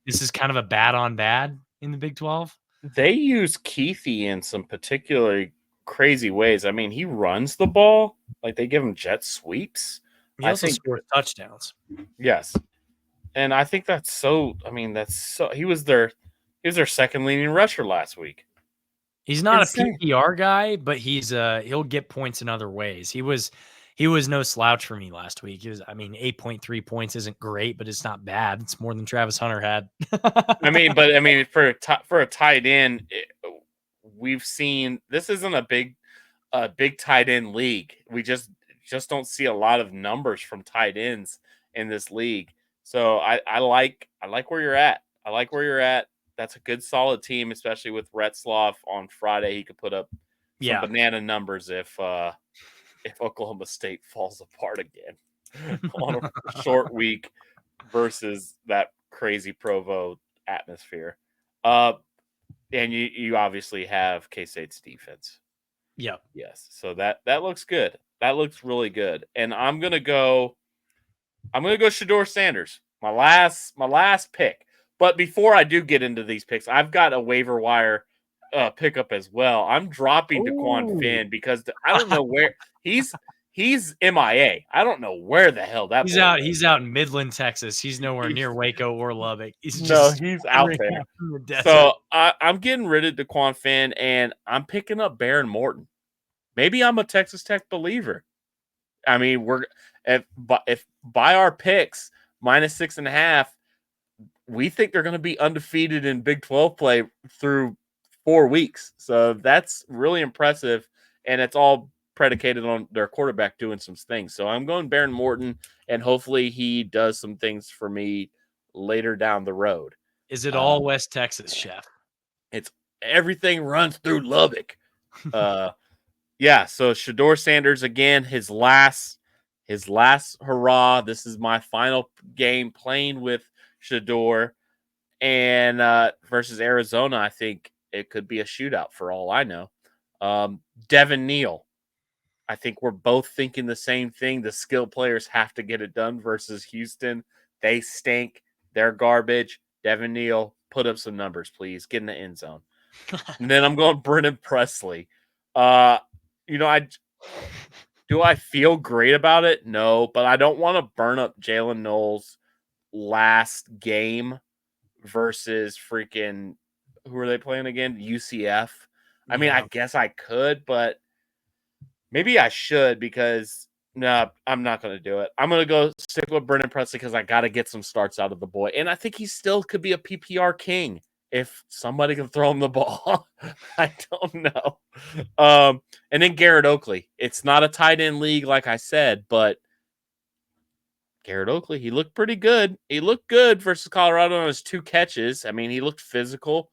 this is kind of a bad on bad in the Big 12. They use Keithy in some particularly crazy ways. I mean, he runs the ball. Like, they give him jet sweeps. He also scores touchdowns. Yes. And I think that's so – I mean, that's so – he was their second leading rusher last week. He's not a PPR guy, but he'll get points in other ways. He was no slouch for me last week. 8.3 points isn't great, but it's not bad. It's more than Travis Hunter had. For a tight end, we've seen this isn't a big tight end league. We just don't see a lot of numbers from tight ends in this league. So I like where you're at. I like where you're at. That's a good solid team, especially with Retzloff on Friday. He could put up some banana numbers if Oklahoma State falls apart again on a short week versus that crazy Provo atmosphere. And you obviously have K-State's defense. Yeah. Yes. So that looks good. That looks really good. And I'm gonna go Shador Sanders. My last pick. But before I do get into these picks, I've got a waiver wire pickup as well. I'm dropping DeQuan Finn because I don't know where he's MIA. I don't know where the hell that he's out. He's out in Midland, Texas. He's nowhere near Waco or Lubbock. He's out there. So I'm getting rid of DeQuan Finn and I'm picking up Baron Morton. Maybe I'm a Texas Tech believer. I mean, if by our picks -6.5, we think they're going to be undefeated in Big 12 play through 4 weeks. So that's really impressive, and it's all predicated on their quarterback doing some things. So I'm going Baron Morton, and hopefully he does some things for me later down the road. Is it all West Texas, Chef? It's everything runs through Lubbock. Yeah, so Shador Sanders again, his last hurrah. This is my final game playing with Shador, and versus Arizona, I think it could be a shootout for all I know. Devin Neal, I think we're both thinking the same thing. The skill players have to get it done versus Houston. They stink. They're garbage. Devin Neal, put up some numbers, please. Get in the end zone. And then I'm going Brennan Presley. Do I feel great about it? No, but I don't want to burn up Jalen Knowles' last game versus freaking who are they playing again? UCF. I mean, I guess I could, but maybe I should because no, I'm not going to do it. I'm going to go stick with Brennan Presley because I got to get some starts out of the boy. And I think he still could be a PPR king if somebody can throw him the ball. I don't know. And then Garrett Oakley. It's not a tight end league, like I said, but Garrett Oakley, he looked pretty good. He looked good versus Colorado on his 2 catches. I mean, he looked physical.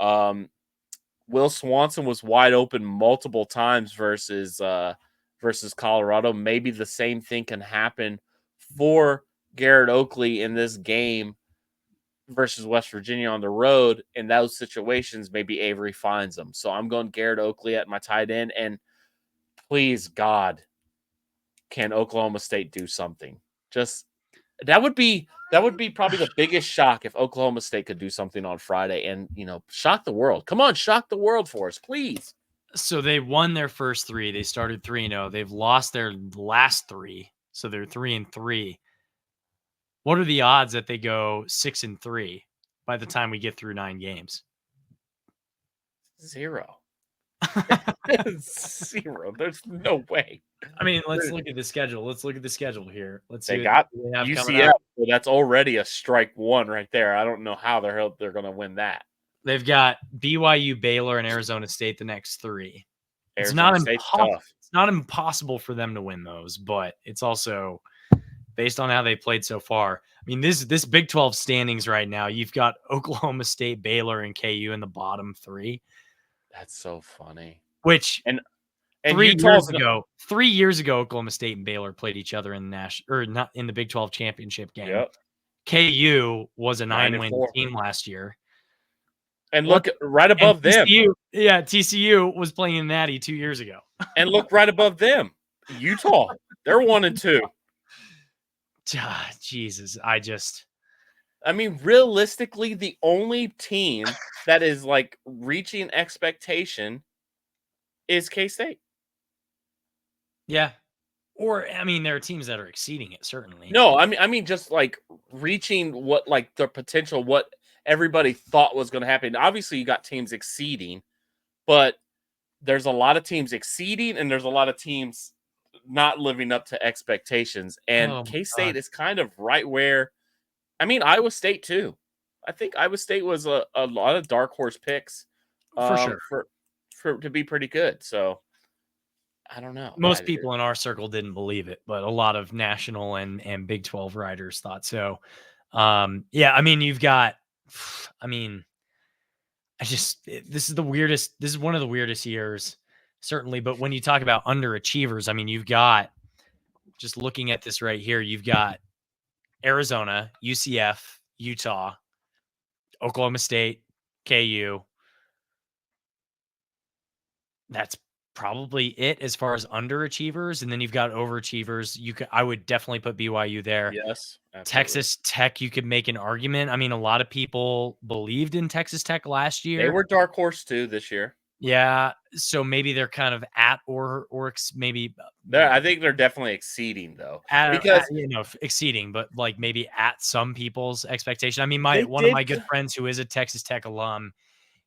Will Swanson was wide open multiple times versus Colorado. Maybe the same thing can happen for Garrett Oakley in this game versus West Virginia on the road. In those situations, maybe Avery finds them. So I'm going Garrett Oakley at my tight end. And please, God, can Oklahoma State do something? Just that would be probably the biggest shock if Oklahoma State could do something on Friday and, shock the world. Come on, shock the world for us, please. So they won their first 3. They started 3-0. They've lost their last 3. So they're 3-3. What are the odds that they go 6-3 by the time we get through 9 games? 0. 0. There's no way. I mean, let's look at the schedule. Let's look at the schedule here. Let's see. They got UCF, so that's already a strike 1 right there. I don't know how they're going to win that. They've got BYU, Baylor, and Arizona State the next 3. It's Arizona not State's impossible. tough. It's not impossible for them to win those, but it's also based on how they played so far. I mean, this Big 12 standings right now, you've got Oklahoma State, Baylor, and KU in the bottom 3, That's so funny. which And 3 Utah's years ago, Oklahoma State and Baylor played each other in the not in the Big 12 championship game. Yep. KU was a 9-win 9-4. team last year. And look right above them. TCU was playing in Natty 2 years ago. And look right above them. Utah. They're 1-2. Jesus, I mean, realistically, the only team that is like reaching expectation is K-State. Yeah. Or I mean, there are teams that are exceeding it, certainly. No, I mean just like reaching what like the potential, what everybody thought was going to happen. Obviously, you got teams exceeding, but there's a lot of teams exceeding and there's a lot of teams not living up to expectations. And K-State is kind of right where, I mean, Iowa State too. I think Iowa State was a lot of dark horse picks For sure. for to be pretty good. So I don't know. Most people in our circle didn't believe it, but a lot of national and Big 12 writers thought so. Yeah, I mean, this is one of the weirdest years, certainly. But when you talk about underachievers, I mean, you've got, just looking at this right here, you've got Arizona, UCF, Utah, Oklahoma State, KU. That's probably it as far as underachievers. And then you've got overachievers. I would definitely put BYU there. Yes. Absolutely. Texas Tech, you could make an argument. I mean, a lot of people believed in Texas Tech last year. They were dark horse too this year. Yeah. So maybe they're kind of at or maybe I think they're definitely exceeding though. Exceeding, but like maybe at some people's expectation. I mean, one of my good friends who is a Texas Tech alum,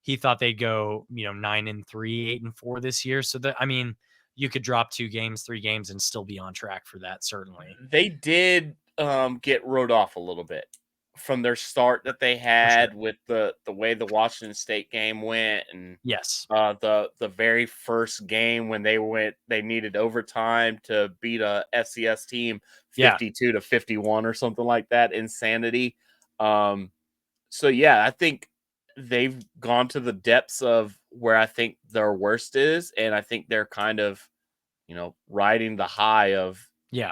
he thought they'd go, 9-3, 8-4 this year. So that, I mean, you could drop 2 games, 3 games and still be on track for that. Certainly. They did get rode off a little bit from their start that they had with the way the Washington State game went. And yes, the very first game when they needed overtime to beat a FCS team 52-51 or something like that. Insanity. So yeah, I think they've gone to the depths of where I think their worst is, and I think they're kind of, riding the high of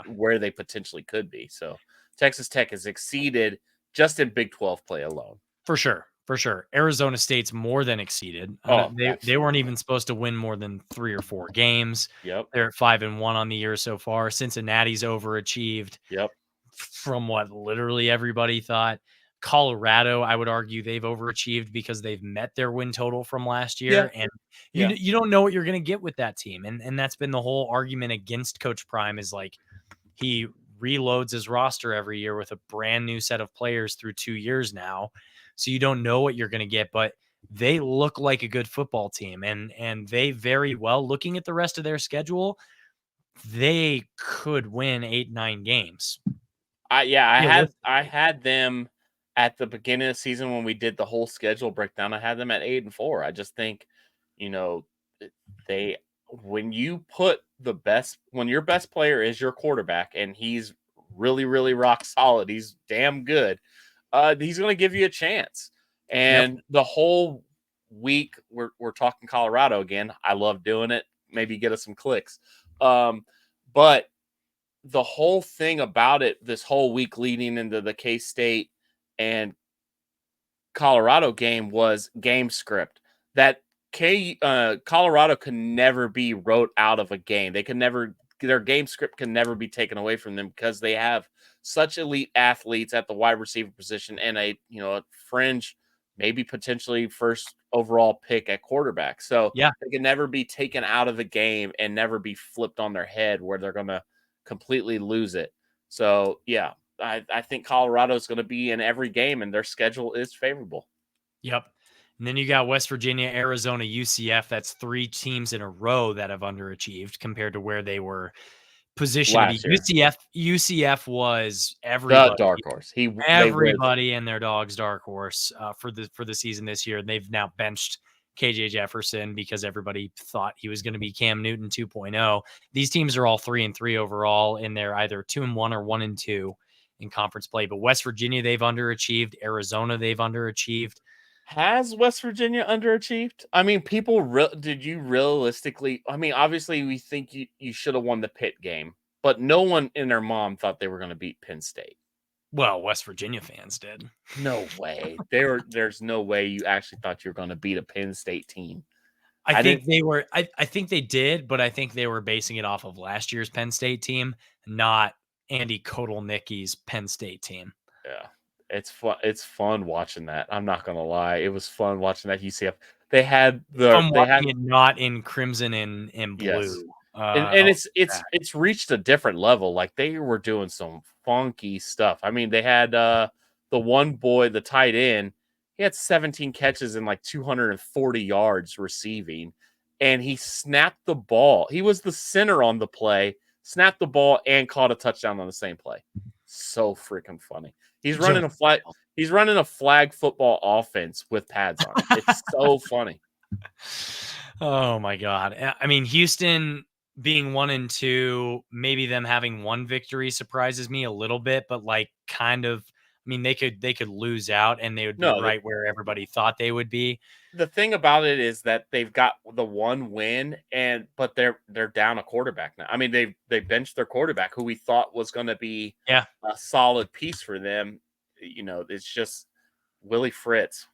where they potentially could be. So Texas Tech has exceeded just in Big 12 play alone. For sure. Arizona State's more than exceeded. They weren't even supposed to win more than 3 or 4 games. Yep. They're at 5-1 on the year so far. Cincinnati's overachieved. Yep. From what literally everybody thought. Colorado, I would argue they've overachieved because they've met their win total from last year. And you don't know what you're going to get with that team. And that's been the whole argument against Coach Prime, is like he reloads his roster every year with a brand new set of players through 2 years now. So you don't know what you're going to get, but they look like a good football team. And they very well, looking at the rest of their schedule, they could win 8-9 games. I had them at the beginning of the season when we did the whole schedule breakdown. I had them at 8-4. I just think, when your best player is your quarterback and he's really, really rock solid, he's damn good, he's going to give you a chance. And the whole week we're talking Colorado again. I love doing it. Maybe get us some clicks. But the whole thing about it, this whole week leading into the K-State and Colorado game, was game script. That Colorado can never be wrote out of a game. Their game script can never be taken away from them because they have such elite athletes at the wide receiver position and a fringe, maybe potentially first overall pick at quarterback. So they can never be taken out of the game and never be flipped on their head where they're going to completely lose it. So yeah, I think Colorado is going to be in every game and their schedule is favorable. Yep. And then you got West Virginia, Arizona, UCF. That's 3 teams in a row that have underachieved compared to where they were position to be. Last year. UCF was The everybody. dark horse. They Everybody and their dog's dark horse for the season this year. They've now benched KJ Jefferson because everybody thought he was going to be Cam Newton 2.0. These teams are all 3-3 overall, and they're either 2-1 or 1-2 in conference play. But West Virginia, they've underachieved. Arizona, they've underachieved. Has West Virginia underachieved? I mean, did you realistically? I mean, obviously, we think you should have won the Pitt game, but no one and their mom thought they were going to beat Penn State. Well, West Virginia fans did. No way. There's no way you actually thought you were going to beat a Penn State team. I think they were. I think they did, but I think they were basing it off of last year's Penn State team, not Andy Kotelnicki's Penn State team. Yeah, it's fun. It's fun watching that. I'm not gonna lie. It was fun watching that UCF. They had it not in crimson and blue. Yes. And it's reached a different level. Like they were doing some funky stuff. I mean, they had the one boy, the tight end, he had 17 catches and like 240 yards receiving, and he snapped the ball. He was the center on the play, snapped the ball, and caught a touchdown on the same play. So freaking funny. He's running a flag football offense with pads on it. It's so funny. Oh my God. I mean, Houston being 1-2, maybe them having one victory surprises me a little bit, but like kind of, I mean, they could lose out and they would be right where everybody thought they would be. The thing about it is that they've got the one win, but they're down a quarterback now. I mean, they benched their quarterback, who we thought was going to be a solid piece for them. You know, it's just Willie Fritz.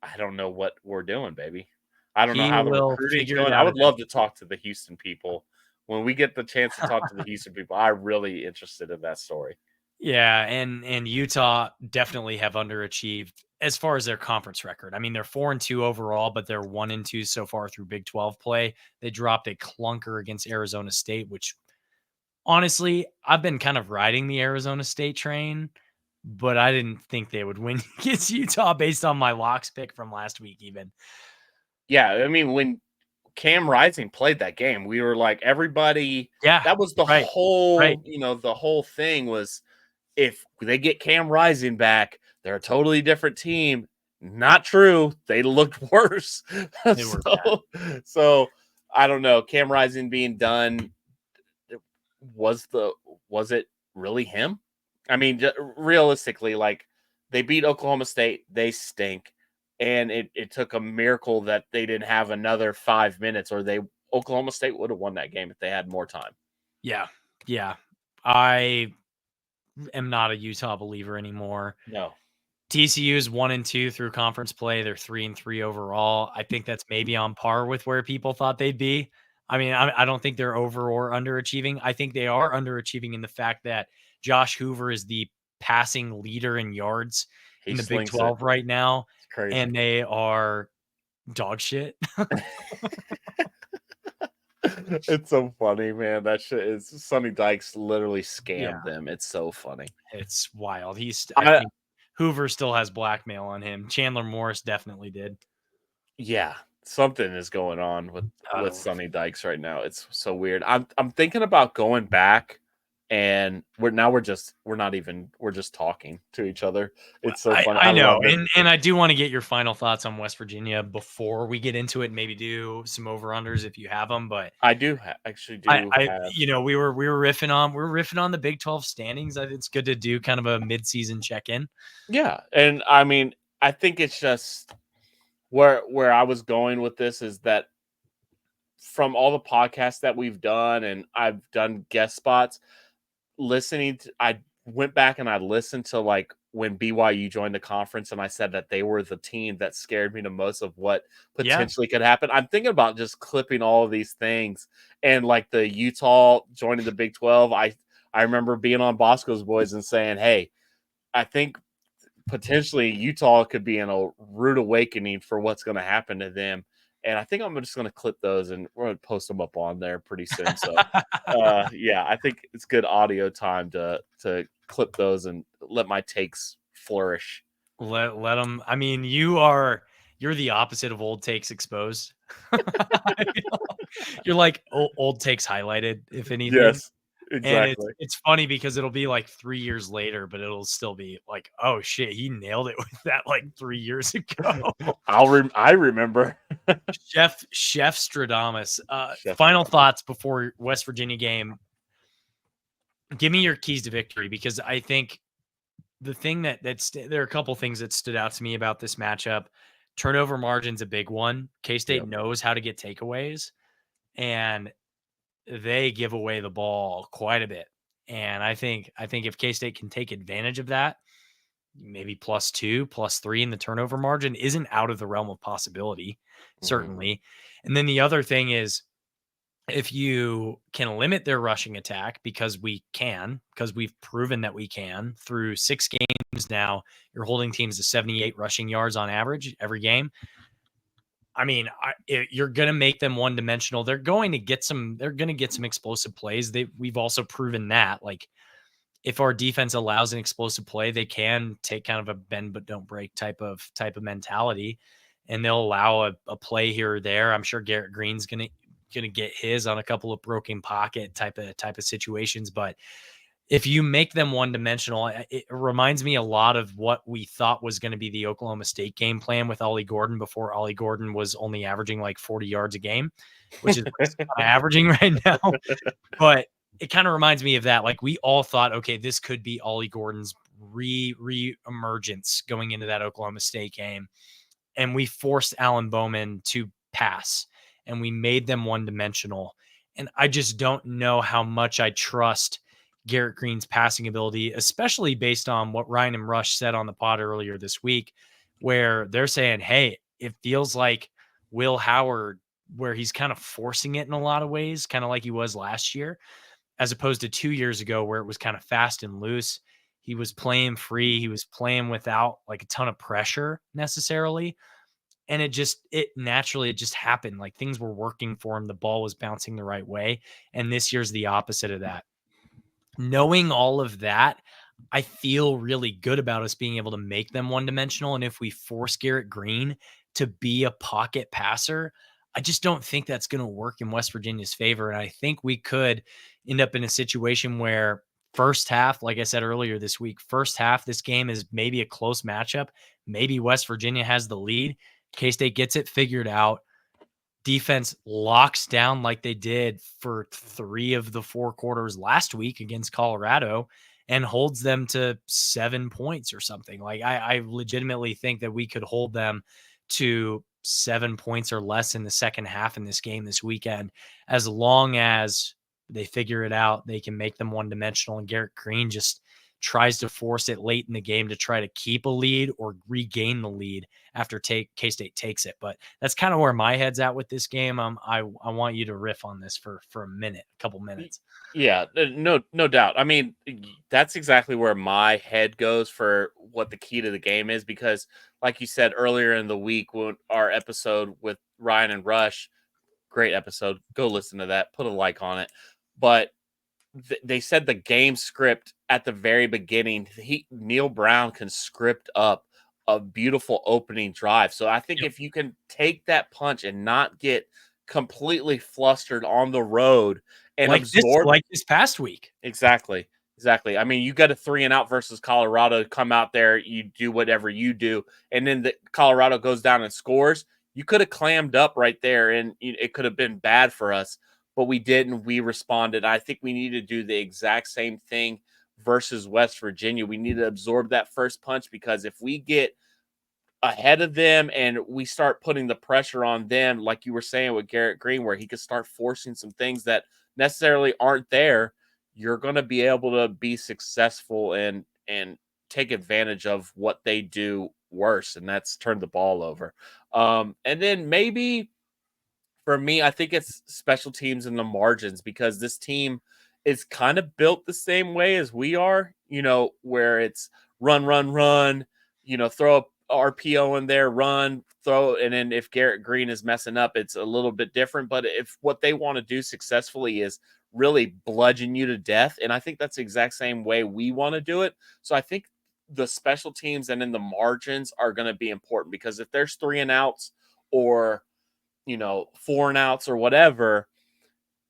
I don't know what we're doing, baby. I don't know how the recruiting's going. I would love to talk to the Houston people. When we get the chance to talk to the Houston people, I'm really interested in that story. Yeah, and Utah definitely have underachieved as far as their conference record. I mean, they're 4-2 overall, but they're 1-2 so far through Big 12 play. They dropped a clunker against Arizona State, which honestly, I've been kind of riding the Arizona State train, but I didn't think they would win against Utah based on my locks pick from last week even. Yeah, I mean, when Cam Rising played that game, we were like, everybody, that was the whole, the whole thing was, if they get Cam Rising back, they're a totally different team. Not true. They looked worse. So I don't know. Cam Rising being done, was it really him? I mean, realistically, like they beat Oklahoma State, they stink. And it took a miracle that they didn't have another 5 minutes, or Oklahoma State would have won that game if they had more time. Yeah. I am not a Utah believer anymore. No. TCU is 1-2 through conference play. They're 3-3 overall. I think that's maybe on par with where people thought they'd be. I mean, I don't think they're over or underachieving. I think they are underachieving in the fact that Josh Hoover is the passing leader in yards in the Big 12 right now. Crazy. And they are dog shit. It's so funny, man. That shit is Sonny Dykes literally scammed them. It's so funny. It's wild. I think Hoover still has blackmail on him. Chandler Morris definitely did. Yeah, something is going on with Sonny Dykes right now. It's so weird. I'm thinking about going back, and we're just talking to each other. It's so funny. I know, and I do want to get your final thoughts on West Virginia before we get into it. Maybe do some over-unders if you have them. But I do actually do. We were riffing on the Big 12 standings. I think it's good to do kind of a mid-season check-in. Yeah, and I mean, I think it's just where I was going with this is that from all the podcasts that we've done, and I've done guest spots. I went back and I listened to like when BYU joined the conference, and I said that they were the team that scared me the most of what potentially could happen. I'm thinking about just clipping all of these things, and like the Utah joining the Big 12. I remember being on Bosco's Boys and saying, "Hey, I think potentially Utah could be in a rude awakening for what's going to happen to them." And I think I'm just going to clip those, and we're going to post them up on there pretty soon. So, I think it's good audio time to clip those and let my takes flourish. Let them. I mean, you're the opposite of old takes exposed. You're like old takes highlighted, if anything. Yes. And Exactly. it's funny because it'll be like 3 years later, but it'll still be like, "Oh, shit, he nailed it with that, like, 3 years ago." I remember. Chef Stradamus. Chef Final Stradamus. thoughts before West Virginia game. Give me your keys to victory because I think the thing there are a couple things that stood out to me about this matchup. Turnover margin's a big one. K-State Yep. knows how to get takeaways, and they give away the ball quite a bit. And I think if K-State can take advantage of that, maybe +2, +3 in the turnover margin isn't out of the realm of possibility, Mhm. certainly. And then the other thing is if you can limit their rushing attack because we've proven that we can through 6 games now, you're holding teams to 78 rushing yards on average every game. I mean, you're going to make them one dimensional. They're going to get some explosive plays. We've also proven that like if our defense allows an explosive play, they can take kind of a bend but don't break type of mentality, and they'll allow a play here or there. I'm sure Garrett Green's gonna get his on a couple of broken pocket type of situations, but if you make them one dimensional, it reminds me a lot of what we thought was going to be the Oklahoma State game plan with Ollie Gordon before Ollie Gordon was only averaging like 40 yards a game, which is what he's kinda averaging right now. But it kind of reminds me of that. Like we all thought, okay, this could be Ollie Gordon's re-emergence going into that Oklahoma State game. And we forced Alan Bowman to pass and we made them one dimensional. And I just don't know how much I trust Garrett Green's passing ability, especially based on what Ryan and Rush said on the pod earlier this week, where they're saying, hey, it feels like Will Howard, where he's kind of forcing it in a lot of ways, kind of like he was last year as opposed to 2 years ago where it was kind of fast and loose. He was playing free. He was playing without like a ton of pressure necessarily. And it just happened. Like things were working for him. The ball was bouncing the right way. And this year's the opposite of that. Knowing all of that, I feel really good about us being able to make them one dimensional. And if we force Garrett Green to be a pocket passer, I just don't think that's going to work in West Virginia's favor. And I think we could end up in a situation where first half, like I said earlier this week, first half, this game is maybe a close matchup. Maybe West Virginia has the lead. K-State gets it figured out. Defense locks down like they did for 3 of the 4 quarters last week against Colorado and holds them to 7 points or something. Like I legitimately think that we could hold them to 7 points or less in the second half in this game this weekend, as long as they figure it out. They can make them one dimensional, and Garrett Green just tries to force it late in the game to try to keep a lead or regain the lead after K-State takes it. But that's kind of where my head's at with this game. I want you to riff on this for a minute, a couple minutes. Yeah, no doubt. I mean, that's exactly where my head goes for what the key to the game is because, like you said earlier in the week, when our episode with Ryan and Rush, great episode. Go listen to that. Put a like on it. But they said the game script at the very beginning. Neil Brown can script up a beautiful opening drive. So I think Yep. if you can take that punch and not get completely flustered on the road and absorb Like this past week. exactly. Exactly. I mean, you got a 3 and out versus Colorado. Come out there, you do whatever you do, and then the Colorado goes down and scores. You could have clammed up right there, and it could have been bad for us, but we didn't. We responded. I think we need to do the exact same thing versus West Virginia. We need to absorb that first punch because if we get ahead of them and we start putting the pressure on them, like you were saying with Garrett Green, where he could start forcing some things that necessarily aren't there, you're going to be able to be successful and take advantage of what they do worse, and that's turn the ball over. And then maybe for me, I think it's special teams in the margins because this team is kind of built the same way as we are, where it's run, run, run, throw a RPO in there, run, throw. And then if Garrett Green is messing up, it's a little bit different. But if what they want to do successfully is really bludgeon you to death, and I think that's the exact same way we want to do it. So I think the special teams and in the margins are going to be important because if there's 3 and outs or 4 and outs or whatever,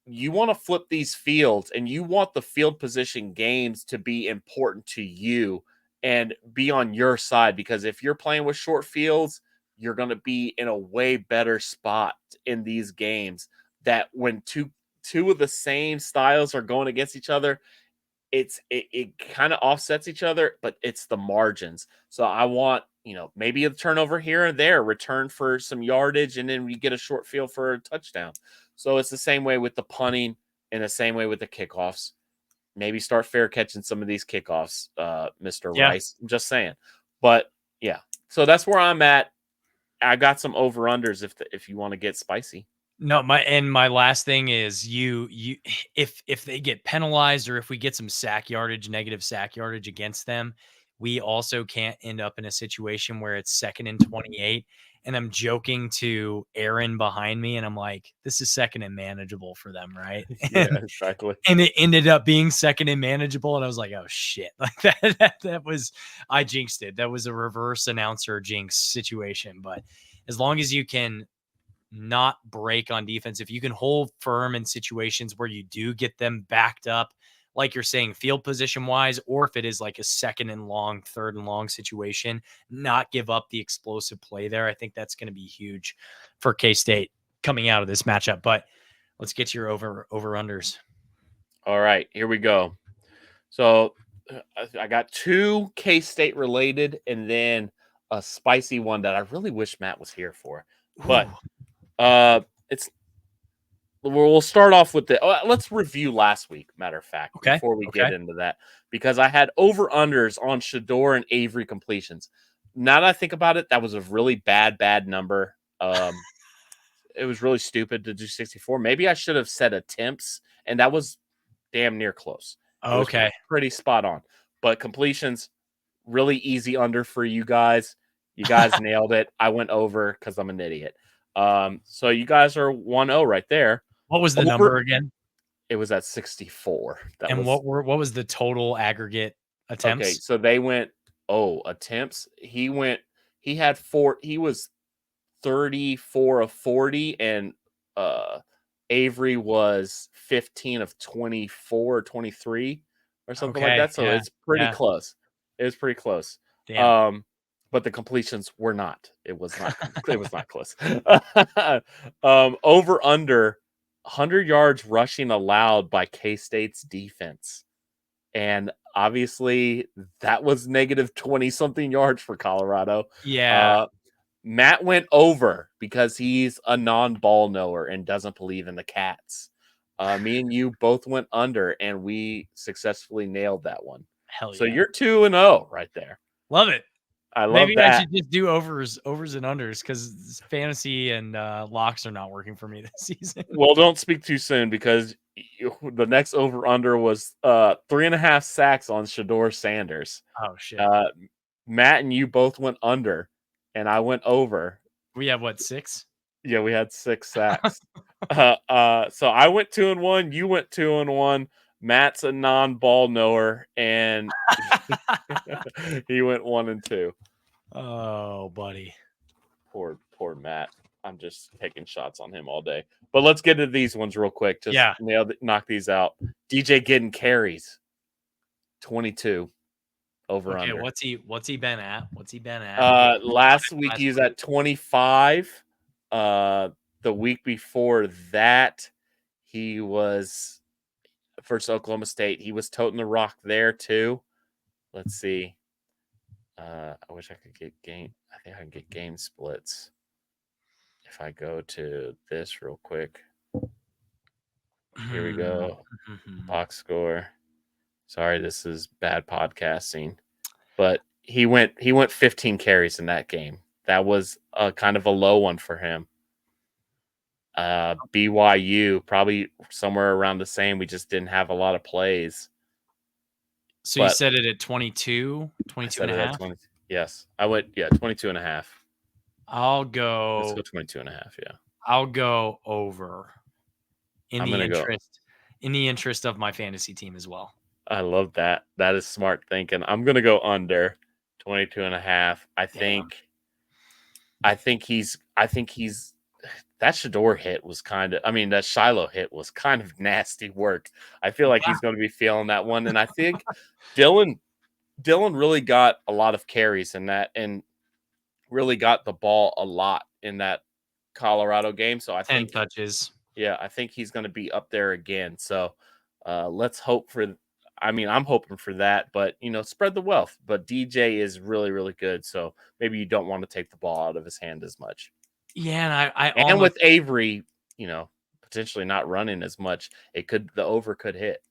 you want to flip these fields and you want the field position games to be important to you and be on your side, because if you're playing with short fields, you're going to be in a way better spot in these games. That when two of the same styles are going against each other, it kind of offsets each other, but it's the margins. So I want, maybe a turnover here and there, return for some yardage, and then we get a short field for a touchdown. So it's the same way with the punting and the same way with the kickoffs. Maybe start fair catching some of these kickoffs, Mr. Yeah. Rice. I'm just saying. But yeah, so that's where I'm at. I got some over unders if you want to get spicy. No, my last thing is you if they get penalized or if we get some negative sack yardage against them, we also can't end up in a situation where it's 2nd and 28. And I'm joking to Aaron behind me, and I'm like, this is 2nd and manageable for them, right? Yeah, exactly. And it ended up being 2nd and manageable, and I was like, oh shit. Like that was, I jinxed it. That was a reverse announcer jinx situation. But as long as you can not break on defense, if you can hold firm in situations where you do get them backed up, like you're saying, field position wise, or if it is like a 2nd and long, 3rd and long situation, not give up the explosive play there. I think that's going to be huge for K-State coming out of this matchup. But let's get your over unders. All right, here we go. So I got 2 K-State related and then a spicy one that I really wish Matt was here for. But we'll start off with let's review last week, matter of fact, before we get into that, because I had over unders on Shador and Avery completions. Now that I think about it, that was a really bad number. It was really stupid to do 64. Maybe I should have said attempts, and that was damn near close. Okay. Pretty spot on. But completions, really easy under for you guys. You guys nailed it. I went over because I'm an idiot. So you guys are 1-0 right there. What was the number again? It was at 64. What was the total aggregate attempts? Okay, so they went attempts. He was 34 of 40, and Avery was 15 of 24 or 23 or something like that. So it's pretty close. It was pretty close. Damn. But the completions were not. It was not. It was not close. Over under 100 yards rushing allowed by K-State's defense, and obviously that was negative 20 something yards for Colorado. Yeah. Matt went over because he's a non-ball knower and doesn't believe in the Cats. Me and you both went under, and we successfully nailed that one. Hell yeah. So you're 2-0 right there. Love it. I love Maybe that. I should just do overs and unders, because fantasy and locks are not working for me this season. Well, don't speak too soon, because the next over under was 3.5 sacks on Shador Sanders. Oh shit. Matt and you both went under, and I went over. We have what, 6? Yeah, we had 6 sacks. So I went 2-1. You went 2-1. Matt's a non-ball knower, and he went 1-2. Oh, buddy. Poor Matt. I'm just taking shots on him all day. But let's get into these ones real quick. Just knock these out. DJ getting carries. 22 over under. What's he been at? Last week he was at 25. The week before that, he was versus Oklahoma State. He was toting the rock there too. Let's see. I wish I could get game. I think I can get game splits if I go to this real quick. Here we go. Box score. Sorry, this is bad podcasting, but he went 15 carries in that game. That was a kind of a low one for him. BYU probably somewhere around the same. We just didn't have a lot of plays. So you said it at 22 and a half? Yes. I went 22 and a half. I'll go. Let's go 22 and a half, yeah. I'll go over in the interest of my fantasy team as well. I love that. That is smart thinking. I'm going to go under 22 and a half. I think he's that Shador hit was that Shiloh hit was kind of nasty work. I feel like he's going to be feeling that one. And I think Dylan really got a lot of carries in that and really got the ball a lot in that Colorado game. So I 10 think, touches. yeah, I think he's going to be up there again. So let's hope for, I'm hoping for that, but, spread the wealth. But DJ is really, really good. So maybe you don't want to take the ball out of his hand as much. Yeah, and I And almost with Avery, potentially not running as much, the over could hit.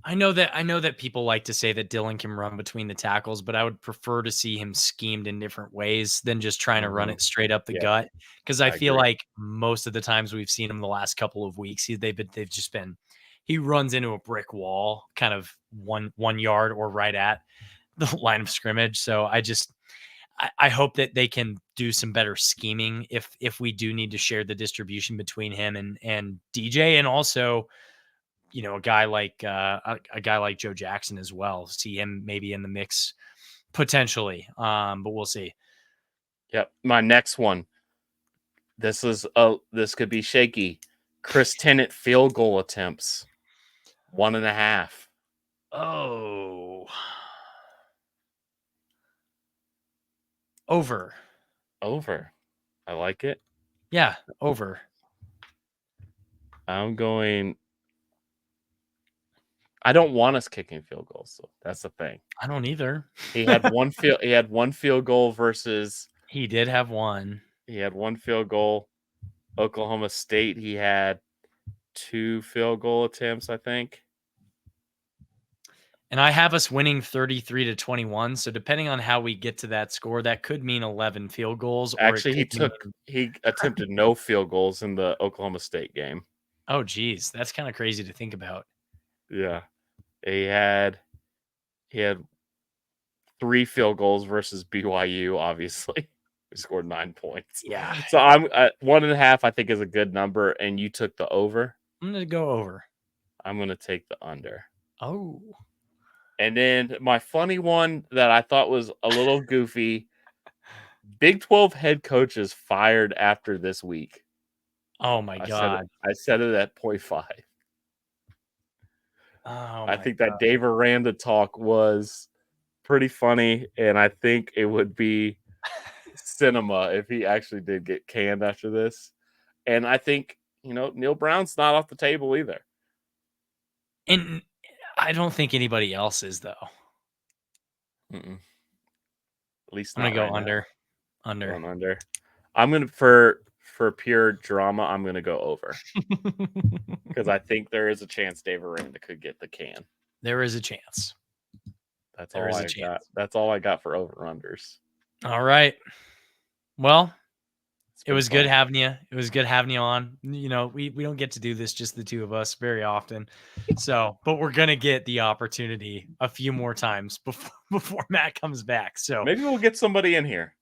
I know that people like to say that Dylan can run between the tackles, but I would prefer to see him schemed in different ways than just trying to run it straight up the Yeah, gut. Because I feel agree. like most of the times we've seen him the last couple of weeks, they've just been he runs into a brick wall, kind of 1 yard or right at the line of scrimmage. So I hope that they can do some better scheming if we do need to share the distribution between him and DJ, and also a guy like a guy like Joe Jackson as well. See him maybe in the mix potentially, but we'll see. Yep. My next one. This could be shaky. Chris Tennant field goal attempts, 1.5. Oh, over. I like it. Yeah, over. I'm going. I don't want us kicking field goals, so that's the thing. I don't either. He had one field goal versus. He did have one. He had one field goal. Oklahoma State. He had 2 field goal attempts, I think. And I have us winning 33-21. So depending on how we get to that score, that could mean 11 field goals. Or Actually, he attempted no field goals in the Oklahoma State game. Oh, geez, that's kind of crazy to think about. Yeah, he had 3 field goals versus BYU. Obviously, we scored 9 points. Yeah. So I'm at 1.5. I think is a good number, and you took the over. I'm gonna go over. I'm gonna take the under. Oh. And then my funny one that I thought was a little goofy. Big 12 head coaches fired after this week. Oh my God. I said it at 0.5. Oh I think that Dave Aranda talk was pretty funny, and I think it would be cinema if he actually did get canned after this. And I think, Neil Brown's not off the table either. And I don't think anybody else is, though. Mm-mm. At least I'm not gonna go right under. Going under. I'm gonna for pure drama. I'm gonna go over because I think there is a chance Dave Aranda could get the can. There is a chance. That's all I got. That's all I got for over unders. All right. Well, it was fun. good having you. It was good having you on. We don't get to do this just the two of us very often. So, but we're gonna get the opportunity a few more times before Matt comes back. So maybe we'll get somebody in here.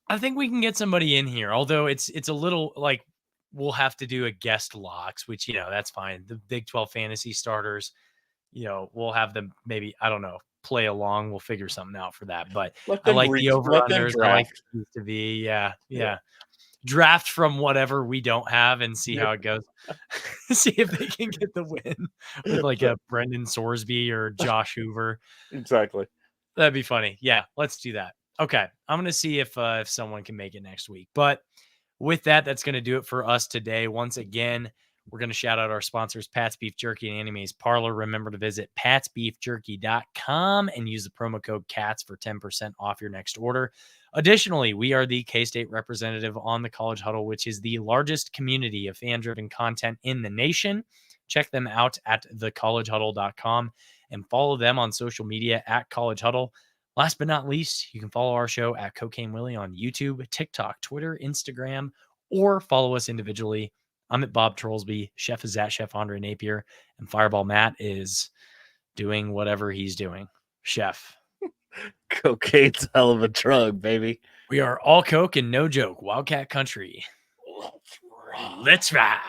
I think we can get somebody in here, although it's a little like we'll have to do a guest locks, which that's fine. The Big 12 fantasy starters, we'll have them maybe, I don't know, play along. We'll figure something out for that. But I like the over-unders. I like it to be, yeah. Draft from whatever we don't have and see how it goes. See if they can get the win with like a Brendan Sorsby or Josh Hoover. Exactly. That'd be funny. Yeah, let's do that. Okay, I'm gonna see if someone can make it next week. But with that, that's gonna do it for us today. Once again, we're gonna shout out our sponsors, Pat's Beef Jerky and Anime's Parlor. Remember to visit patsbeefjerky.com and use the promo code CATS for 10% off your next order. Additionally, we are the K-State representative on the College Huddle, which is the largest community of fan-driven content in the nation. Check them out at thecollegehuddle.com and follow them on social media at College Huddle. Last but not least, you can follow our show at Cocaine Willie on YouTube, TikTok, Twitter, Instagram, or follow us individually. I'm at Bob Trollsby. Chef is at Chef Andre Napier, and Fireball Matt is doing whatever he's doing. Chef. Cocaine's hell of a drug, baby. We are all coke and no joke. Wildcat country. Let's ride. Let's ride.